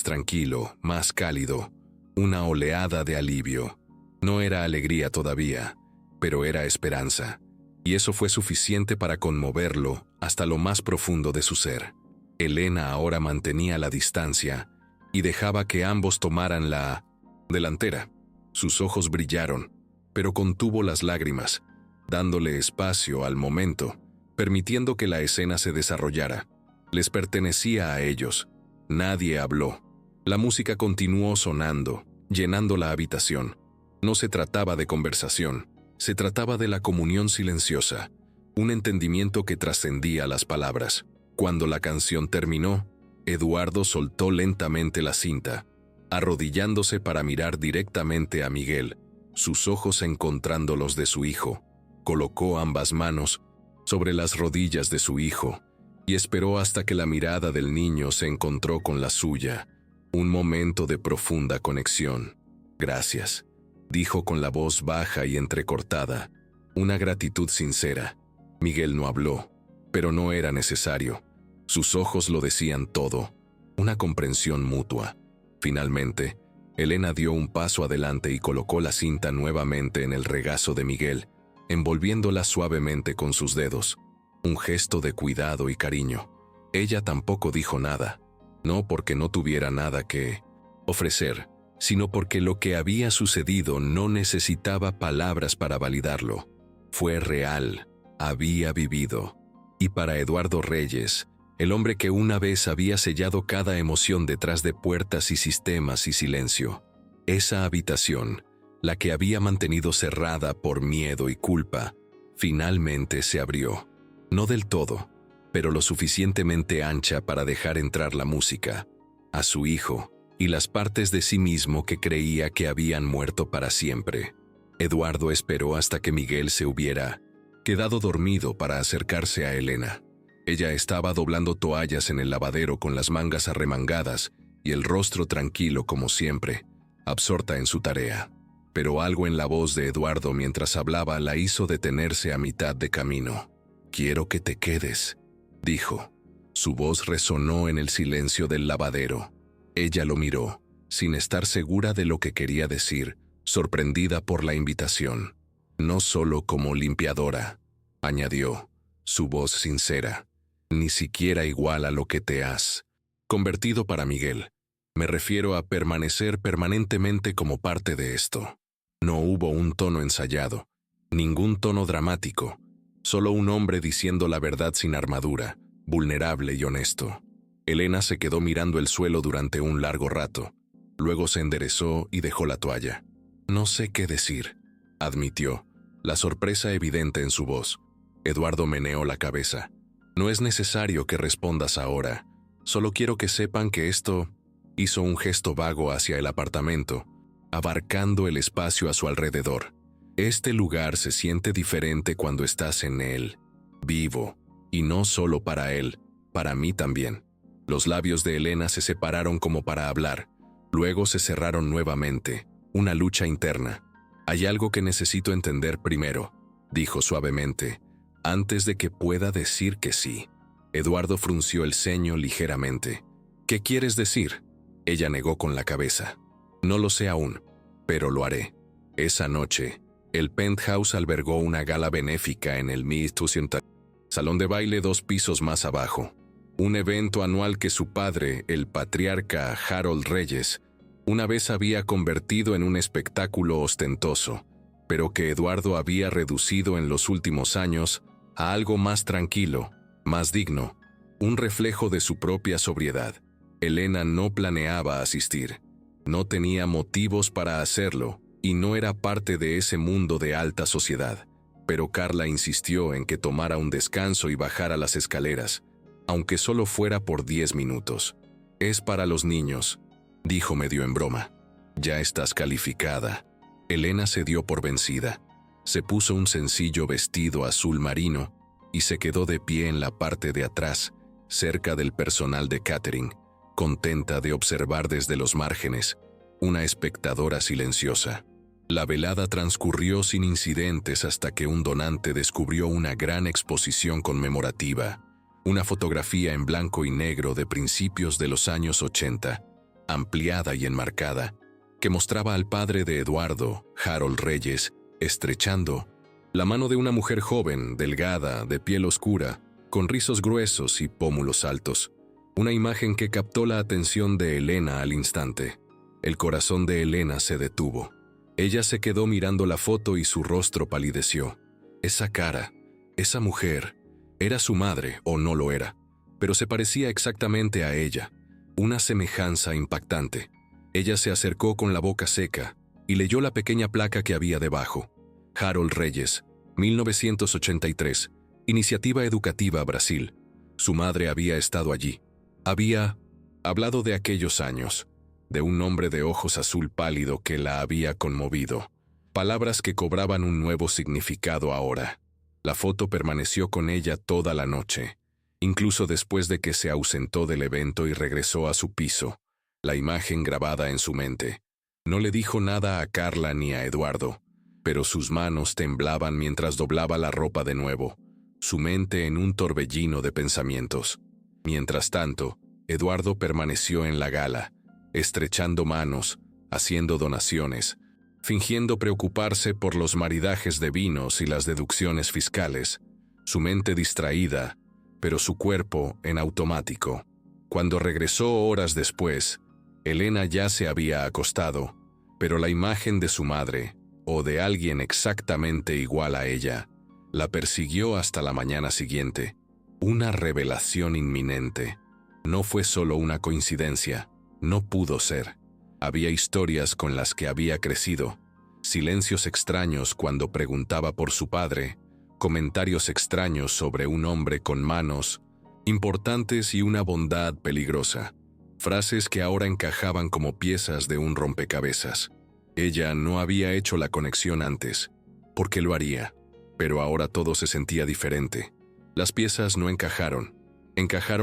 tranquilo, más cálido, una oleada de alivio. No era alegría todavía, pero era esperanza, y eso fue suficiente para conmoverlo hasta lo más profundo de su ser. Elena ahora mantenía la distancia y dejaba que ambos tomaran la delantera. Sus ojos brillaron, pero contuvo las lágrimas, dándole espacio al momento, permitiendo que la escena se desarrollara. Les pertenecía a ellos. Nadie habló. La música continuó sonando, llenando la habitación. No se trataba de conversación, se trataba de la comunión silenciosa, un entendimiento que trascendía las palabras. Cuando la canción terminó, Eduardo soltó lentamente la cinta, arrodillándose para mirar directamente a Miguel, sus ojos encontrando los de su hijo. Colocó ambas manos sobre las rodillas de su hijo y esperó hasta que la mirada del niño se encontró con la suya. Un momento de profunda conexión. «Gracias», dijo con la voz baja y entrecortada, una gratitud sincera. Miguel no habló, pero no era necesario. Sus ojos lo decían todo, una comprensión mutua. Finalmente, Elena dio un paso adelante y colocó la cinta nuevamente en el regazo de Miguel, envolviéndola suavemente con sus dedos. Un gesto de cuidado y cariño. Ella tampoco dijo nada, no porque no tuviera nada que ofrecer, sino porque lo que había sucedido no necesitaba palabras para validarlo. Fue real, había vivido. Y para Eduardo Reyes, el hombre que una vez había sellado cada emoción detrás de puertas y sistemas y silencio, esa habitación, la que había mantenido cerrada por miedo y culpa, finalmente se abrió. No del todo, pero lo suficientemente ancha para dejar entrar la música, a su hijo y las partes de sí mismo que creía que habían muerto para siempre. Eduardo esperó hasta que Miguel se hubiera quedado dormido para acercarse a Elena. Ella estaba doblando toallas en el lavadero con las mangas arremangadas y el rostro tranquilo como siempre, absorta en su tarea. Pero algo en la voz de Eduardo mientras hablaba la hizo detenerse a mitad de camino. «Quiero que te quedes», dijo. Su voz resonó en el silencio del lavadero. Ella lo miró, sin estar segura de lo que quería decir, sorprendida por la invitación. «No solo como limpiadora», añadió, su voz sincera. «Ni siquiera igual a lo que te has convertido para Miguel. Me refiero a permanecer permanentemente como parte de esto». No hubo un tono ensayado, ningún tono dramático, solo un hombre diciendo la verdad sin armadura, vulnerable y honesto. Elena se quedó mirando el suelo durante un largo rato. Luego se enderezó y dejó la toalla. «No sé qué decir», admitió, la sorpresa evidente en su voz. Eduardo meneó la cabeza. «No es necesario que respondas ahora. Solo quiero que sepan que esto…» Hizo un gesto vago hacia el apartamento, abarcando el espacio a su alrededor. «Este lugar se siente diferente cuando estás en él, vivo, y no solo para él, para mí también». Los labios de Elena se separaron como para hablar, luego se cerraron nuevamente, una lucha interna. «Hay algo que necesito entender primero», dijo suavemente, «antes de que pueda decir que sí». Eduardo frunció el ceño ligeramente. «¿Qué quieres decir?». Ella negó con la cabeza. «No lo sé aún, pero lo haré». Esa noche, el Penthouse albergó una gala benéfica en el salón de baile 2 pisos más abajo. Un evento anual que su padre, el patriarca Harold Reyes, una vez había convertido en un espectáculo ostentoso, pero que Eduardo había reducido en los últimos años a algo más tranquilo, más digno, un reflejo de su propia sobriedad. Elena no planeaba asistir, no tenía motivos para hacerlo y no era parte de ese mundo de alta sociedad, pero Carla insistió en que tomara un descanso y bajara las escaleras, aunque solo fuera por 10 minutos. «Es para los niños», dijo medio en broma. «Ya estás calificada». Elena se dio por vencida. Se puso un sencillo vestido azul marino y se quedó de pie en la parte de atrás, cerca del personal de catering, contenta de observar desde los márgenes, una espectadora silenciosa. La velada transcurrió sin incidentes hasta que un donante descubrió una gran exposición conmemorativa, una fotografía en blanco y negro de principios de los años 80, ampliada y enmarcada, que mostraba al padre de Eduardo, Harold Reyes, estrechando la mano de una mujer joven, delgada, de piel oscura, con rizos gruesos y pómulos altos. Una imagen que captó la atención de Elena al instante. El corazón de Elena se detuvo. Ella se quedó mirando la foto y su rostro palideció. Esa cara, esa mujer, era su madre o no lo era, pero se parecía exactamente a ella. Una semejanza impactante. Ella se acercó con la boca seca y leyó la pequeña placa que había debajo. Harold Reyes, 1983, Iniciativa Educativa Brasil. Su madre había estado allí. Había hablado de aquellos años, de un hombre de ojos azul pálido que la había conmovido. Palabras que cobraban un nuevo significado ahora. La foto permaneció con ella toda la noche, incluso después de que se ausentó del evento y regresó a su piso, la imagen grabada en su mente. No le dijo nada a Carla ni a Eduardo, pero sus manos temblaban mientras doblaba la ropa de nuevo, su mente en un torbellino de pensamientos. Mientras tanto, Eduardo permaneció en la gala, estrechando manos, haciendo donaciones, fingiendo preocuparse por los maridajes de vinos y las deducciones fiscales, su mente distraída, pero su cuerpo en automático. Cuando regresó horas después, Elena ya se había acostado, pero la imagen de su madre, o de alguien exactamente igual a ella, la persiguió hasta la mañana siguiente. Una revelación inminente. No fue solo una coincidencia, no pudo ser. Había historias con las que había crecido, silencios extraños cuando preguntaba por su padre, comentarios extraños sobre un hombre con manos importantes y una bondad peligrosa, frases que ahora encajaban como piezas de un rompecabezas. Ella no había hecho la conexión antes, porque lo haría, pero ahora todo se sentía diferente. Las piezas no encajaron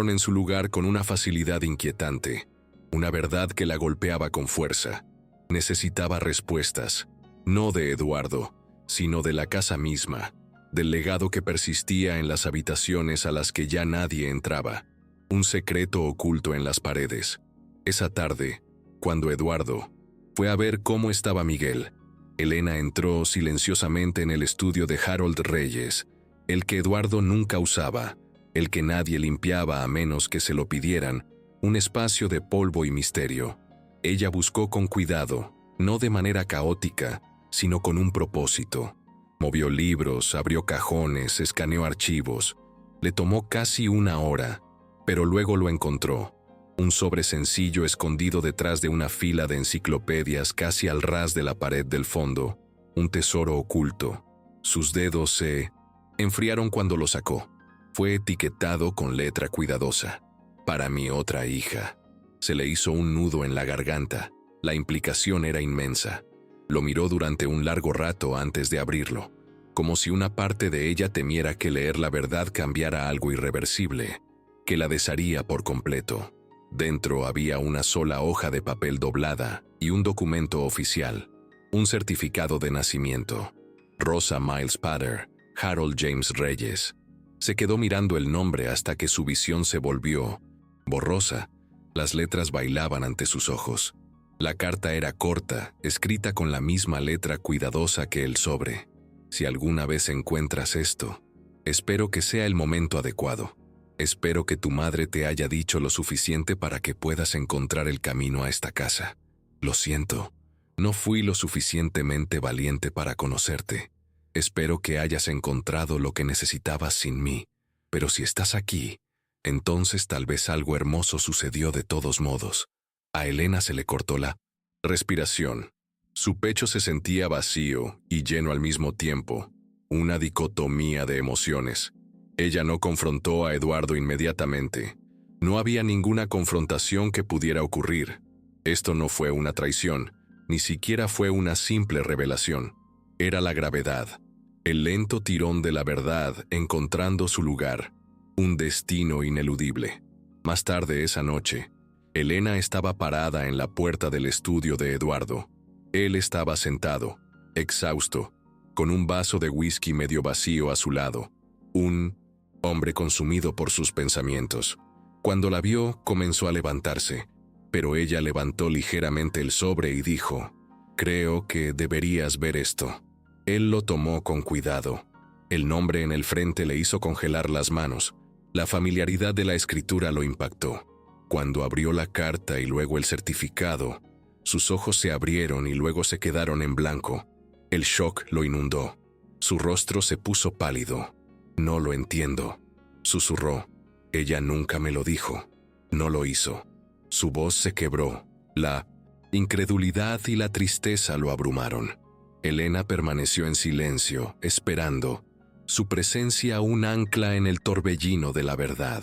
en su lugar con una facilidad inquietante, una verdad que la golpeaba con fuerza. Necesitaba respuestas, no de Eduardo, sino de la casa misma, del legado que persistía en las habitaciones a las que ya nadie entraba, un secreto oculto en las paredes. Esa tarde, cuando Eduardo fue a ver cómo estaba Miguel, Elena entró silenciosamente en el estudio de Harold Reyes, el que Eduardo nunca usaba, el que nadie limpiaba a menos que se lo pidieran, un espacio de polvo y misterio. Ella buscó con cuidado, no de manera caótica, sino con un propósito. Movió libros, abrió cajones, escaneó archivos. Le tomó casi una hora, pero luego lo encontró. Un sobre sencillo escondido detrás de una fila de enciclopedias casi al ras de la pared del fondo. Un tesoro oculto. Sus dedos se enfriaron cuando lo sacó. Fue etiquetado con letra cuidadosa. Para mi otra hija. Se le hizo un nudo en la garganta. La implicación era inmensa. Lo miró durante un largo rato antes de abrirlo, como si una parte de ella temiera que leer la verdad cambiara algo irreversible, que la desharía por completo. Dentro había una sola hoja de papel doblada y un documento oficial, un certificado de nacimiento. Rosa Miles Pater, Harold James Reyes. Se quedó mirando el nombre hasta que su visión se volvió borrosa. Las letras bailaban ante sus ojos. La carta era corta, escrita con la misma letra cuidadosa que el sobre. Si alguna vez encuentras esto, espero que sea el momento adecuado. Espero que tu madre te haya dicho lo suficiente para que puedas encontrar el camino a esta casa. Lo siento, no fui lo suficientemente valiente para conocerte. Espero que hayas encontrado lo que necesitabas sin mí, pero si estás aquí, entonces tal vez algo hermoso sucedió de todos modos. A Elena se le cortó la respiración. Su pecho se sentía vacío y lleno al mismo tiempo, una dicotomía de emociones. Ella no confrontó a Eduardo inmediatamente. No había ninguna confrontación que pudiera ocurrir. Esto no fue una traición, ni siquiera fue una simple revelación. Era la gravedad, el lento tirón de la verdad encontrando su lugar, un destino ineludible. Más tarde esa noche, Elena estaba parada en la puerta del estudio de Eduardo. Él estaba sentado, exhausto, con un vaso de whisky medio vacío a su lado. Un hombre consumido por sus pensamientos. Cuando la vio, comenzó a levantarse, pero ella levantó ligeramente el sobre y dijo: «Creo que deberías ver esto». Él lo tomó con cuidado. El nombre en el frente le hizo congelar las manos. La familiaridad de la escritura lo impactó. Cuando abrió la carta y luego el certificado, sus ojos se abrieron y luego se quedaron en blanco. El shock lo inundó. Su rostro se puso pálido. «No lo entiendo», susurró. «Ella nunca me lo dijo. No lo hizo». Su voz se quebró. La incredulidad y la tristeza lo abrumaron. Elena permaneció en silencio, esperando, su presencia un ancla en el torbellino de la verdad.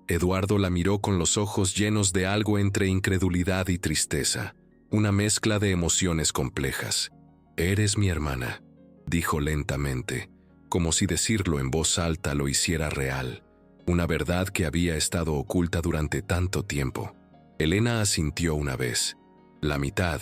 Eduardo la miró con los ojos llenos de algo entre incredulidad y tristeza, una mezcla de emociones complejas. «Eres mi hermana», dijo lentamente, como si decirlo en voz alta lo hiciera real, una verdad que había estado oculta durante tanto tiempo. Elena asintió una vez. «La mitad»,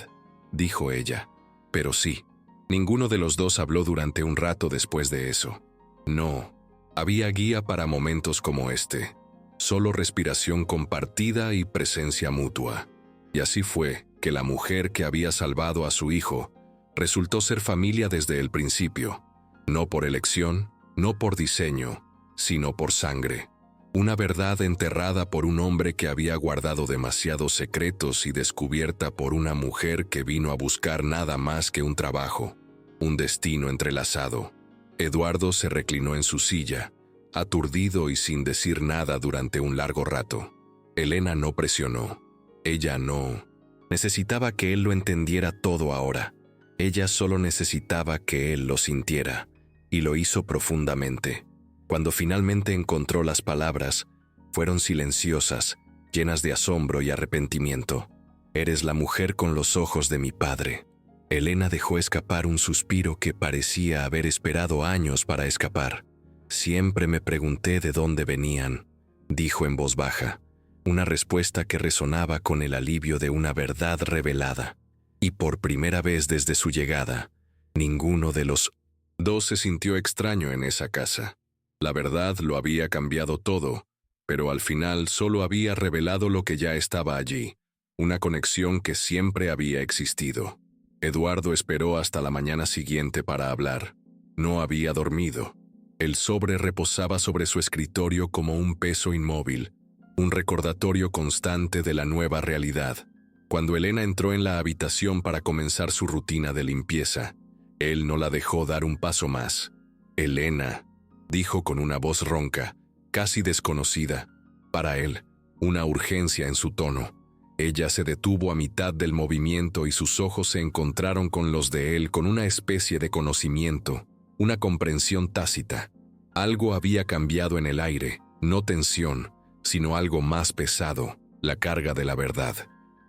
dijo ella. «Pero sí». Ninguno de los dos habló durante un rato después de eso. No, había guía para momentos como este. Solo respiración compartida y presencia mutua. Y así fue que la mujer que había salvado a su hijo resultó ser familia desde el principio. No por elección, no por diseño, sino por sangre. Una verdad enterrada por un hombre que había guardado demasiados secretos y descubierta por una mujer que vino a buscar nada más que un trabajo, un destino entrelazado. Eduardo se reclinó en su silla, aturdido y sin decir nada durante un largo rato. Elena no presionó. Ella no necesitaba que él lo entendiera todo ahora. Ella solo necesitaba que él lo sintiera, y lo hizo profundamente. Cuando finalmente encontró las palabras, fueron silenciosas, llenas de asombro y arrepentimiento. «Eres la mujer con los ojos de mi padre». Elena dejó escapar un suspiro que parecía haber esperado años para escapar. «Siempre me pregunté de dónde venían», dijo en voz baja, una respuesta que resonaba con el alivio de una verdad revelada. Y por primera vez desde su llegada, ninguno de los dos se sintió extraño en esa casa. La verdad lo había cambiado todo, pero al final solo había revelado lo que ya estaba allí, una conexión que siempre había existido. Eduardo esperó hasta la mañana siguiente para hablar. No había dormido. El sobre reposaba sobre su escritorio como un peso inmóvil, un recordatorio constante de la nueva realidad. Cuando Elena entró en la habitación para comenzar su rutina de limpieza, él no la dejó dar un paso más. «Elena», dijo con una voz ronca, casi desconocida. Para él, una urgencia en su tono. Ella se detuvo a mitad del movimiento y sus ojos se encontraron con los de él con una especie de conocimiento, una comprensión tácita. Algo había cambiado en el aire, no tensión, sino algo más pesado, la carga de la verdad.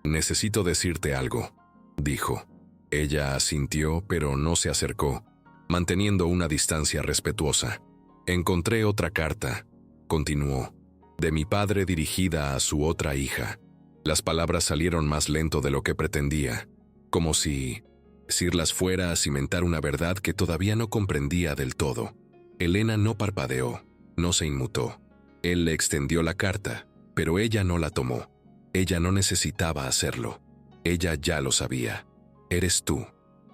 «Necesito decirte algo», dijo. Ella asintió, pero no se acercó, manteniendo una distancia respetuosa. «Encontré otra carta», continuó, «de mi padre dirigida a su otra hija». Las palabras salieron más lento de lo que pretendía, como si decirlas fuera a cimentar una verdad que todavía no comprendía del todo. Elena no parpadeó, no se inmutó. Él le extendió la carta, pero ella no la tomó. Ella no necesitaba hacerlo. Ella ya lo sabía. «Eres tú»,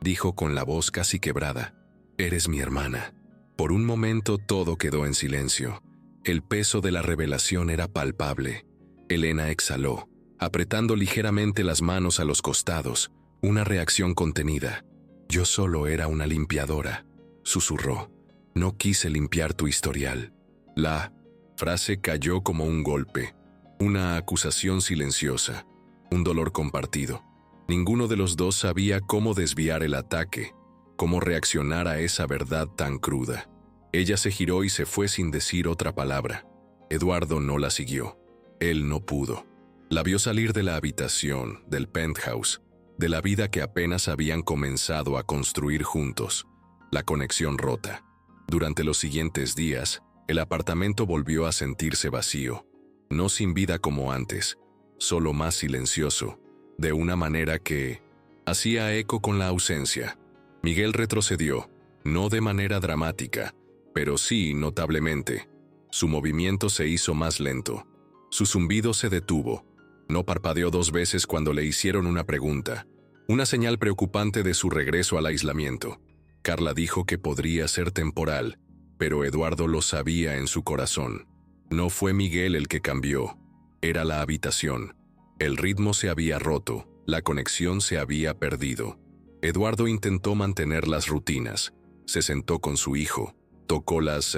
dijo con la voz casi quebrada. «Eres mi hermana». Por un momento todo quedó en silencio. El peso de la revelación era palpable. Elena exhaló, apretando ligeramente las manos a los costados, una reacción contenida. «Yo solo era una limpiadora», susurró. «No quise limpiar tu historial». La frase cayó como un golpe, una acusación silenciosa, un dolor compartido. Ninguno de los dos sabía cómo desviar el ataque, cómo reaccionar a esa verdad tan cruda. Ella se giró y se fue sin decir otra palabra. Eduardo no la siguió. Él no pudo. La vio salir de la habitación, del penthouse, de la vida que apenas habían comenzado a construir juntos, la conexión rota. Durante los siguientes días, el apartamento volvió a sentirse vacío, no sin vida como antes, solo más silencioso, de una manera que hacía eco con la ausencia. Miguel retrocedió, no de manera dramática, pero sí notablemente. Su movimiento se hizo más lento. Su zumbido se detuvo. No parpadeó 2 veces cuando le hicieron una pregunta, una señal preocupante de su regreso al aislamiento. Carla dijo que podría ser temporal, pero Eduardo lo sabía en su corazón. No fue Miguel el que cambió. Era la habitación. El ritmo se había roto, la conexión se había perdido. Eduardo intentó mantener las rutinas. Se sentó con su hijo, tocó las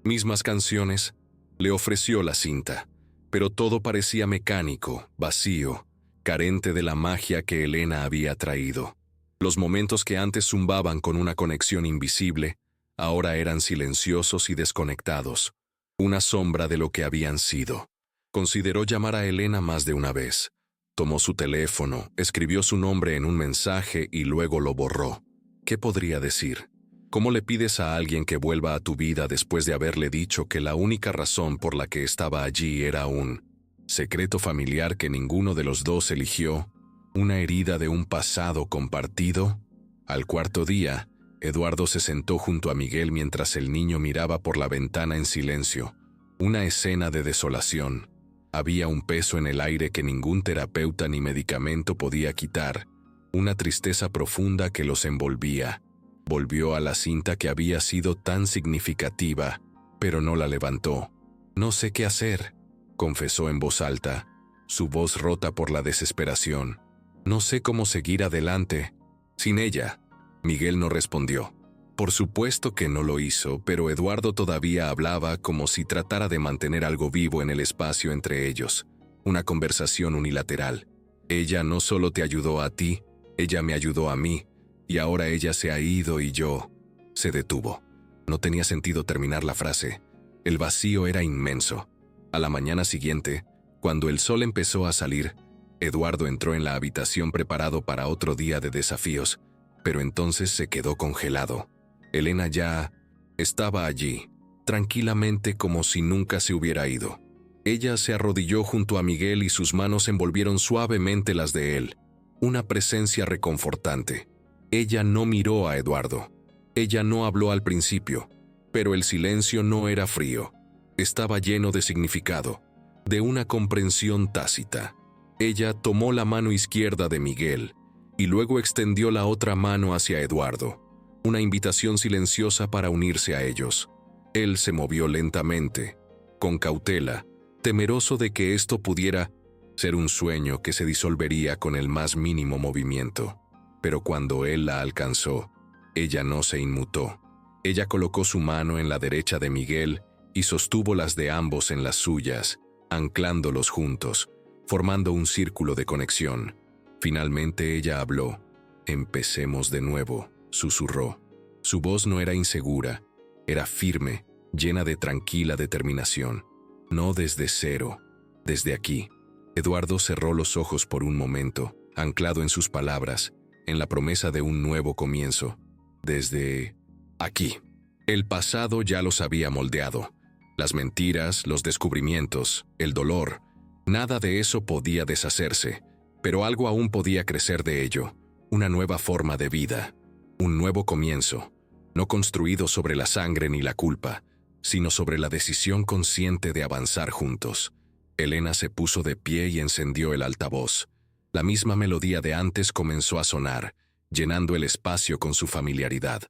mismas canciones, le ofreció la cinta, pero todo parecía mecánico, vacío, carente de la magia que Elena había traído. Los momentos que antes zumbaban con una conexión invisible, ahora eran silenciosos y desconectados, una sombra de lo que habían sido. Consideró llamar a Elena más de una vez. Tomó su teléfono, escribió su nombre en un mensaje y luego lo borró. ¿Qué podría decir? ¿Cómo le pides a alguien que vuelva a tu vida después de haberle dicho que la única razón por la que estaba allí era un secreto familiar que ninguno de los dos eligió, una herida de un pasado compartido? Al cuarto día, Eduardo se sentó junto a Miguel mientras el niño miraba por la ventana en silencio. Una escena de desolación. Había un peso en el aire que ningún terapeuta ni medicamento podía quitar, una tristeza profunda que los envolvía. Volvió a la cinta que había sido tan significativa, pero no la levantó. «No sé qué hacer», confesó en voz alta, su voz rota por la desesperación. «No sé cómo seguir adelante sin ella». Miguel no respondió. Por supuesto que no lo hizo, pero Eduardo todavía hablaba como si tratara de mantener algo vivo en el espacio entre ellos. Una conversación unilateral. «Ella no solo te ayudó a ti, ella me ayudó a mí, y ahora ella se ha ido y yo». Se detuvo. No tenía sentido terminar la frase. El vacío era inmenso. A la mañana siguiente, cuando el sol empezó a salir, Eduardo entró en la habitación preparado para otro día de desafíos, pero entonces se quedó congelado. Elena ya estaba allí, tranquilamente como si nunca se hubiera ido. Ella se arrodilló junto a Miguel y sus manos envolvieron suavemente las de él. Una presencia reconfortante. Ella no miró a Eduardo. Ella no habló al principio, pero el silencio no era frío. Estaba lleno de significado, de una comprensión tácita. Ella tomó la mano izquierda de Miguel y luego extendió la otra mano hacia Eduardo. Una invitación silenciosa para unirse a ellos. Él se movió lentamente, con cautela, temeroso de que esto pudiera ser un sueño que se disolvería con el más mínimo movimiento. Pero cuando él la alcanzó, ella no se inmutó. Ella colocó su mano en la derecha de Miguel y sostuvo las de ambos en las suyas, anclándolos juntos, formando un círculo de conexión. Finalmente ella habló. «Empecemos de nuevo», susurró. Su voz no era insegura, era firme, llena de tranquila determinación. «No desde cero, desde aquí». Eduardo cerró los ojos por un momento, anclado en sus palabras, en la promesa de un nuevo comienzo. «Desde aquí». El pasado ya los había moldeado. Las mentiras, los descubrimientos, el dolor, nada de eso podía deshacerse, pero algo aún podía crecer de ello, una nueva forma de vida. Un nuevo comienzo, no construido sobre la sangre ni la culpa, sino sobre la decisión consciente de avanzar juntos. Elena se puso de pie y encendió el altavoz. La misma melodía de antes comenzó a sonar, llenando el espacio con su familiaridad.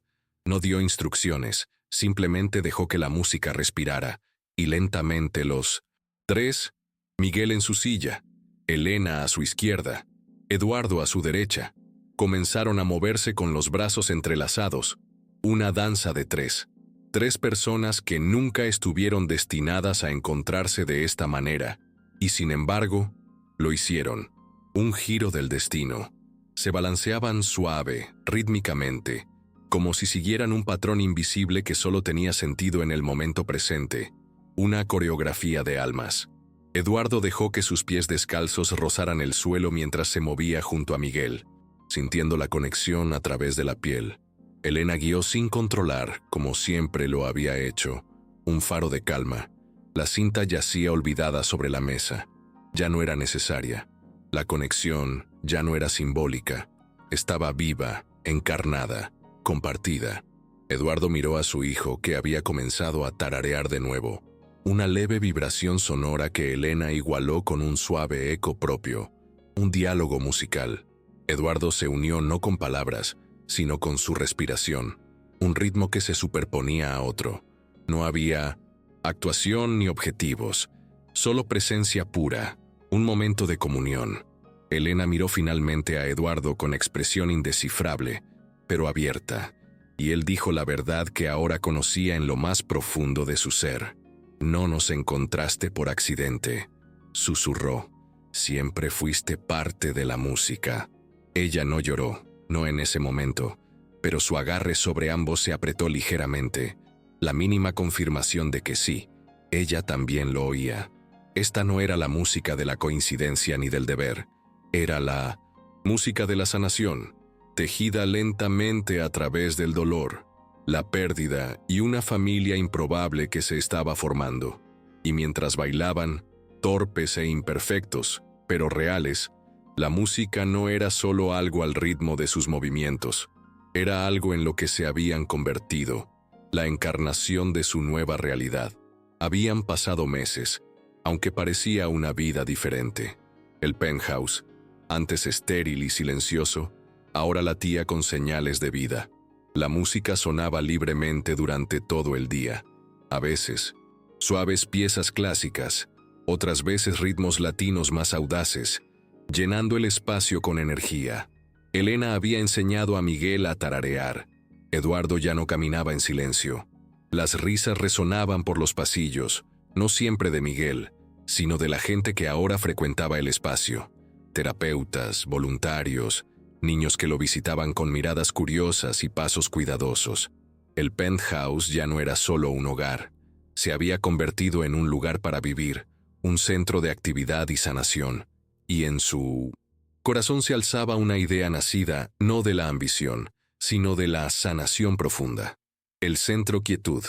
No dio instrucciones, simplemente dejó que la música respirara, y lentamente los tres, Miguel en su silla, Elena a su izquierda, Eduardo a su derecha, comenzaron a moverse con los brazos entrelazados, una danza de tres. Tres personas que nunca estuvieron destinadas a encontrarse de esta manera, y sin embargo, lo hicieron. Un giro del destino. Se balanceaban suave, rítmicamente, como si siguieran un patrón invisible que solo tenía sentido en el momento presente. Una coreografía de almas. Eduardo dejó que sus pies descalzos rozaran el suelo mientras se movía junto a Miguel, sintiendo la conexión a través de la piel. Elena guió sin controlar, como siempre lo había hecho, un faro de calma. La cinta yacía olvidada sobre la mesa. Ya no era necesaria. La conexión ya no era simbólica. Estaba viva, encarnada, compartida. Eduardo miró a su hijo, que había comenzado a tararear de nuevo. Una leve vibración sonora que Elena igualó con un suave eco propio. Un diálogo musical. Eduardo se unió no con palabras, sino con su respiración. Un ritmo que se superponía a otro. No había actuación ni objetivos. Solo presencia pura, un momento de comunión. Elena miró finalmente a Eduardo con expresión indescifrable, pero abierta, y él dijo la verdad que ahora conocía en lo más profundo de su ser. «No nos encontraste por accidente», susurró. «Siempre fuiste parte de la música». Ella no lloró, no en ese momento, pero su agarre sobre ambos se apretó ligeramente, la mínima confirmación de que sí, ella también lo oía. Esta no era la música de la coincidencia ni del deber, era la música de la sanación, tejida lentamente a través del dolor, la pérdida y una familia improbable que se estaba formando. Y mientras bailaban, torpes e imperfectos, pero reales, la música no era solo algo al ritmo de sus movimientos, era algo en lo que se habían convertido, la encarnación de su nueva realidad. Habían pasado meses, aunque parecía una vida diferente. El penthouse, antes estéril y silencioso, ahora latía con señales de vida. La música sonaba libremente durante todo el día. A veces, suaves piezas clásicas, otras veces ritmos latinos más audaces, llenando el espacio con energía. Elena había enseñado a Miguel a tararear. Eduardo ya no caminaba en silencio. Las risas resonaban por los pasillos, no siempre de Miguel, sino de la gente que ahora frecuentaba el espacio. Terapeutas, voluntarios, niños que lo visitaban con miradas curiosas y pasos cuidadosos. El penthouse ya no era solo un hogar. Se había convertido en un lugar para vivir, un centro de actividad y sanación. Y en su corazón se alzaba una idea nacida no de la ambición, sino de la sanación profunda. El Centro Quietud.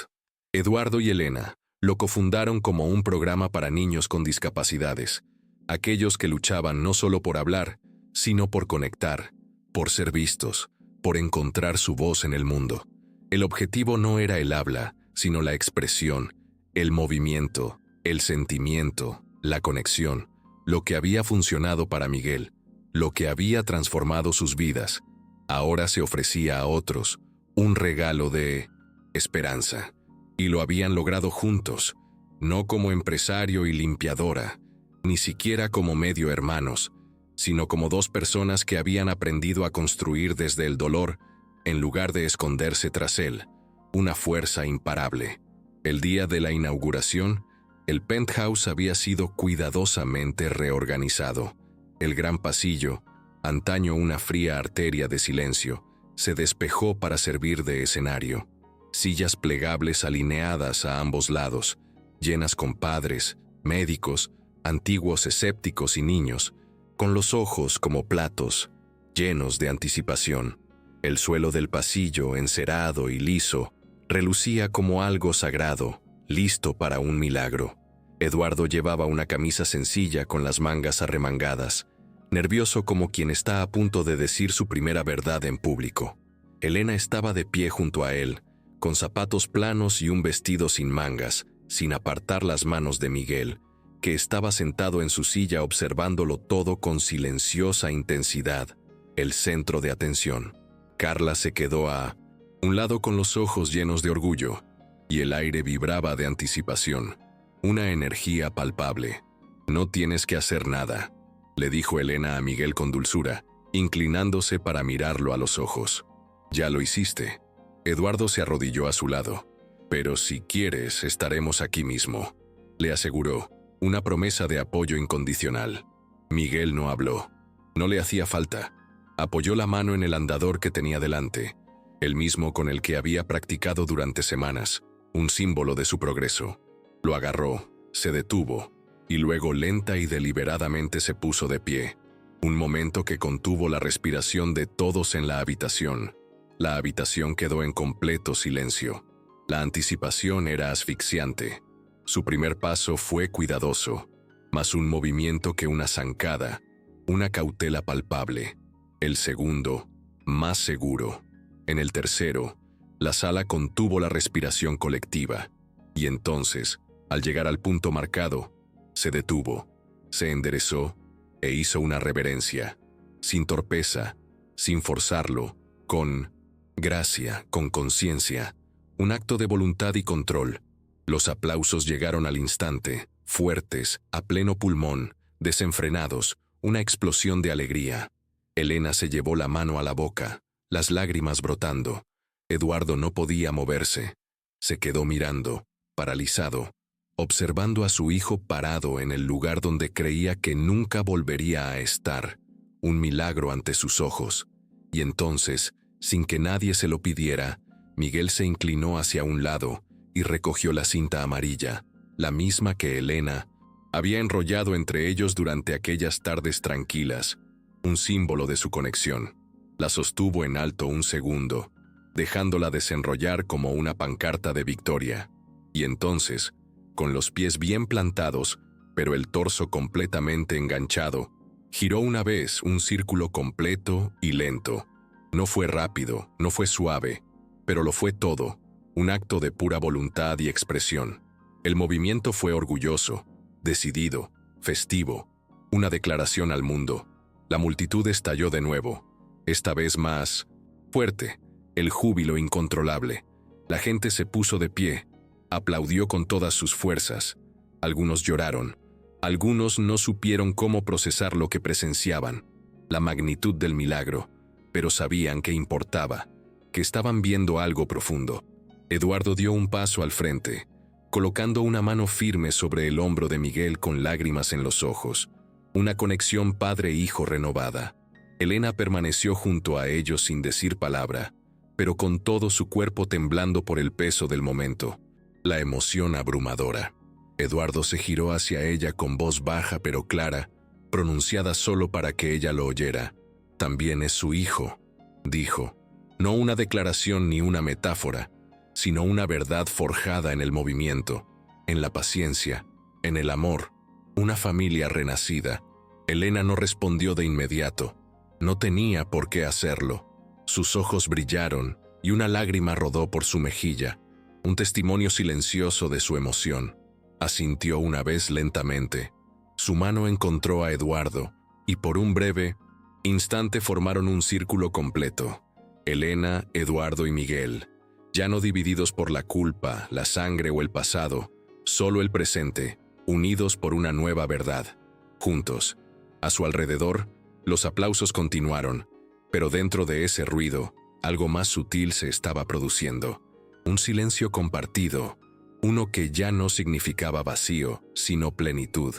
Eduardo y Elena lo cofundaron como un programa para niños con discapacidades, aquellos que luchaban no solo por hablar, sino por conectar, por ser vistos, por encontrar su voz en el mundo. El objetivo no era el habla, sino la expresión, el movimiento, el sentimiento, la conexión, lo que había funcionado para Miguel, lo que había transformado sus vidas, ahora se ofrecía a otros, un regalo de esperanza. Y lo habían logrado juntos, no como empresario y limpiadora, ni siquiera como medio hermanos, sino como dos personas que habían aprendido a construir desde el dolor, en lugar de esconderse tras él, una fuerza imparable. El día de la inauguración, el penthouse había sido cuidadosamente reorganizado. El gran pasillo, antaño una fría arteria de silencio, se despejó para servir de escenario. Sillas plegables alineadas a ambos lados, llenas con padres, médicos, antiguos escépticos y niños, con los ojos como platos, llenos de anticipación. El suelo del pasillo, encerado y liso, relucía como algo sagrado, listo para un milagro. Eduardo llevaba una camisa sencilla con las mangas arremangadas, nervioso como quien está a punto de decir su primera verdad en público. Elena estaba de pie junto a él, con zapatos planos y un vestido sin mangas, sin apartar las manos de Miguel, que estaba sentado en su silla observándolo todo con silenciosa intensidad, el centro de atención. Carla se quedó a un lado con los ojos llenos de orgullo, y el aire vibraba de anticipación, una energía palpable. «No tienes que hacer nada», le dijo Elena a Miguel con dulzura, inclinándose para mirarlo a los ojos. «Ya lo hiciste». Eduardo se arrodilló a su lado. «Pero si quieres, estaremos aquí mismo», le aseguró, una promesa de apoyo incondicional. Miguel no habló. No le hacía falta. Apoyó la mano en el andador que tenía delante, el mismo con el que había practicado durante semanas, un símbolo de su progreso. Lo agarró, se detuvo, y luego lenta y deliberadamente se puso de pie. Un momento que contuvo la respiración de todos en la habitación. La habitación quedó en completo silencio. La anticipación era asfixiante. Su primer paso fue cuidadoso, más un movimiento que una zancada, una cautela palpable. El segundo, más seguro. En el tercero, la sala contuvo la respiración colectiva. Y entonces, al llegar al punto marcado, se detuvo, se enderezó e hizo una reverencia, sin torpeza, sin forzarlo, con gracia, con conciencia, un acto de voluntad y control. Los aplausos llegaron al instante, fuertes, a pleno pulmón, desenfrenados, una explosión de alegría. Elena se llevó la mano a la boca, las lágrimas brotando. Eduardo no podía moverse. Se quedó mirando, paralizado, observando a su hijo parado en el lugar donde creía que nunca volvería a estar, un milagro ante sus ojos. Y entonces, sin que nadie se lo pidiera, Miguel se inclinó hacia un lado y recogió la cinta amarilla, la misma que Elena había enrollado entre ellos durante aquellas tardes tranquilas, un símbolo de su conexión. La sostuvo en alto un segundo, dejándola desenrollar como una pancarta de victoria. Y entonces, con los pies bien plantados, pero el torso completamente enganchado, giró una vez un círculo completo y lento. No fue rápido, no fue suave, pero lo fue todo, un acto de pura voluntad y expresión. El movimiento fue orgulloso, decidido, festivo, una declaración al mundo. La multitud estalló de nuevo, esta vez más fuerte, el júbilo incontrolable. La gente se puso de pie, aplaudió con todas sus fuerzas. Algunos lloraron, algunos no supieron cómo procesar lo que presenciaban, la magnitud del milagro, pero sabían que importaba, que estaban viendo algo profundo. Eduardo dio un paso al frente, colocando una mano firme sobre el hombro de Miguel con lágrimas en los ojos, una conexión padre-hijo renovada. Elena permaneció junto a ellos sin decir palabra, pero con todo su cuerpo temblando por el peso del momento, la emoción abrumadora. Eduardo se giró hacia ella con voz baja pero clara, pronunciada solo para que ella lo oyera. «También es su hijo», dijo. No una declaración ni una metáfora, sino una verdad forjada en el movimiento, en la paciencia, en el amor, una familia renacida. Elena no respondió de inmediato. No tenía por qué hacerlo. Sus ojos brillaron y una lágrima rodó por su mejilla, un testimonio silencioso de su emoción. Asintió una vez lentamente. Su mano encontró a Eduardo y por un breve instante formaron un círculo completo. Elena, Eduardo y Miguel, ya no divididos por la culpa, la sangre o el pasado, solo el presente, unidos por una nueva verdad, juntos. A su alrededor, los aplausos continuaron, pero dentro de ese ruido, algo más sutil se estaba produciendo. Un silencio compartido, uno que ya no significaba vacío, sino plenitud,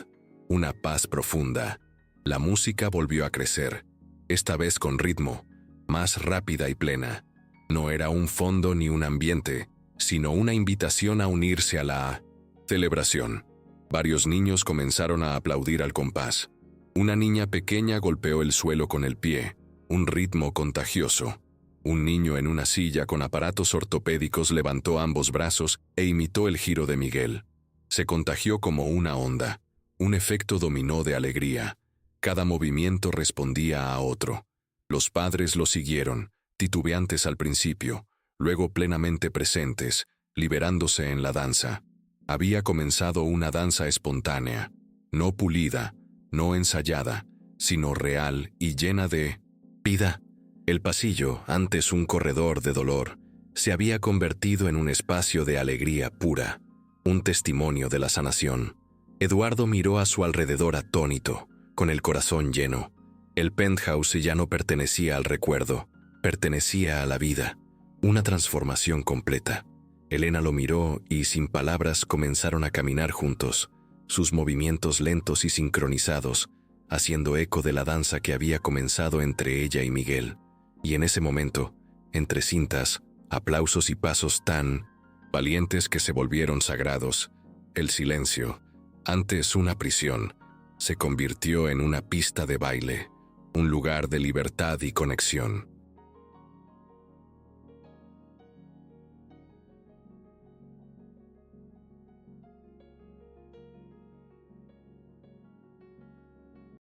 una paz profunda. La música volvió a crecer, esta vez con ritmo, más rápida y plena. No era un fondo ni un ambiente, sino una invitación a unirse a la celebración. Varios niños comenzaron a aplaudir al compás. Una niña pequeña golpeó el suelo con el pie, un ritmo contagioso. Un niño en una silla con aparatos ortopédicos levantó ambos brazos e imitó el giro de Miguel. Se contagió como una onda, un efecto dominó de alegría. Cada movimiento respondía a otro. Los padres lo siguieron, titubeantes al principio, luego plenamente presentes, liberándose en la danza. Había comenzado una danza espontánea, no pulida, no ensayada, sino real y llena de vida. El pasillo, antes un corredor de dolor, se había convertido en un espacio de alegría pura, un testimonio de la sanación. Eduardo miró a su alrededor atónito, con el corazón lleno. El penthouse ya no pertenecía al recuerdo, pertenecía a la vida, una transformación completa. Elena lo miró y sin palabras comenzaron a caminar juntos, sus movimientos lentos y sincronizados, haciendo eco de la danza que había comenzado entre ella y Miguel. Y en ese momento, entre cintas, aplausos y pasos tan valientes que se volvieron sagrados, el silencio, antes una prisión, se convirtió en una pista de baile, un lugar de libertad y conexión.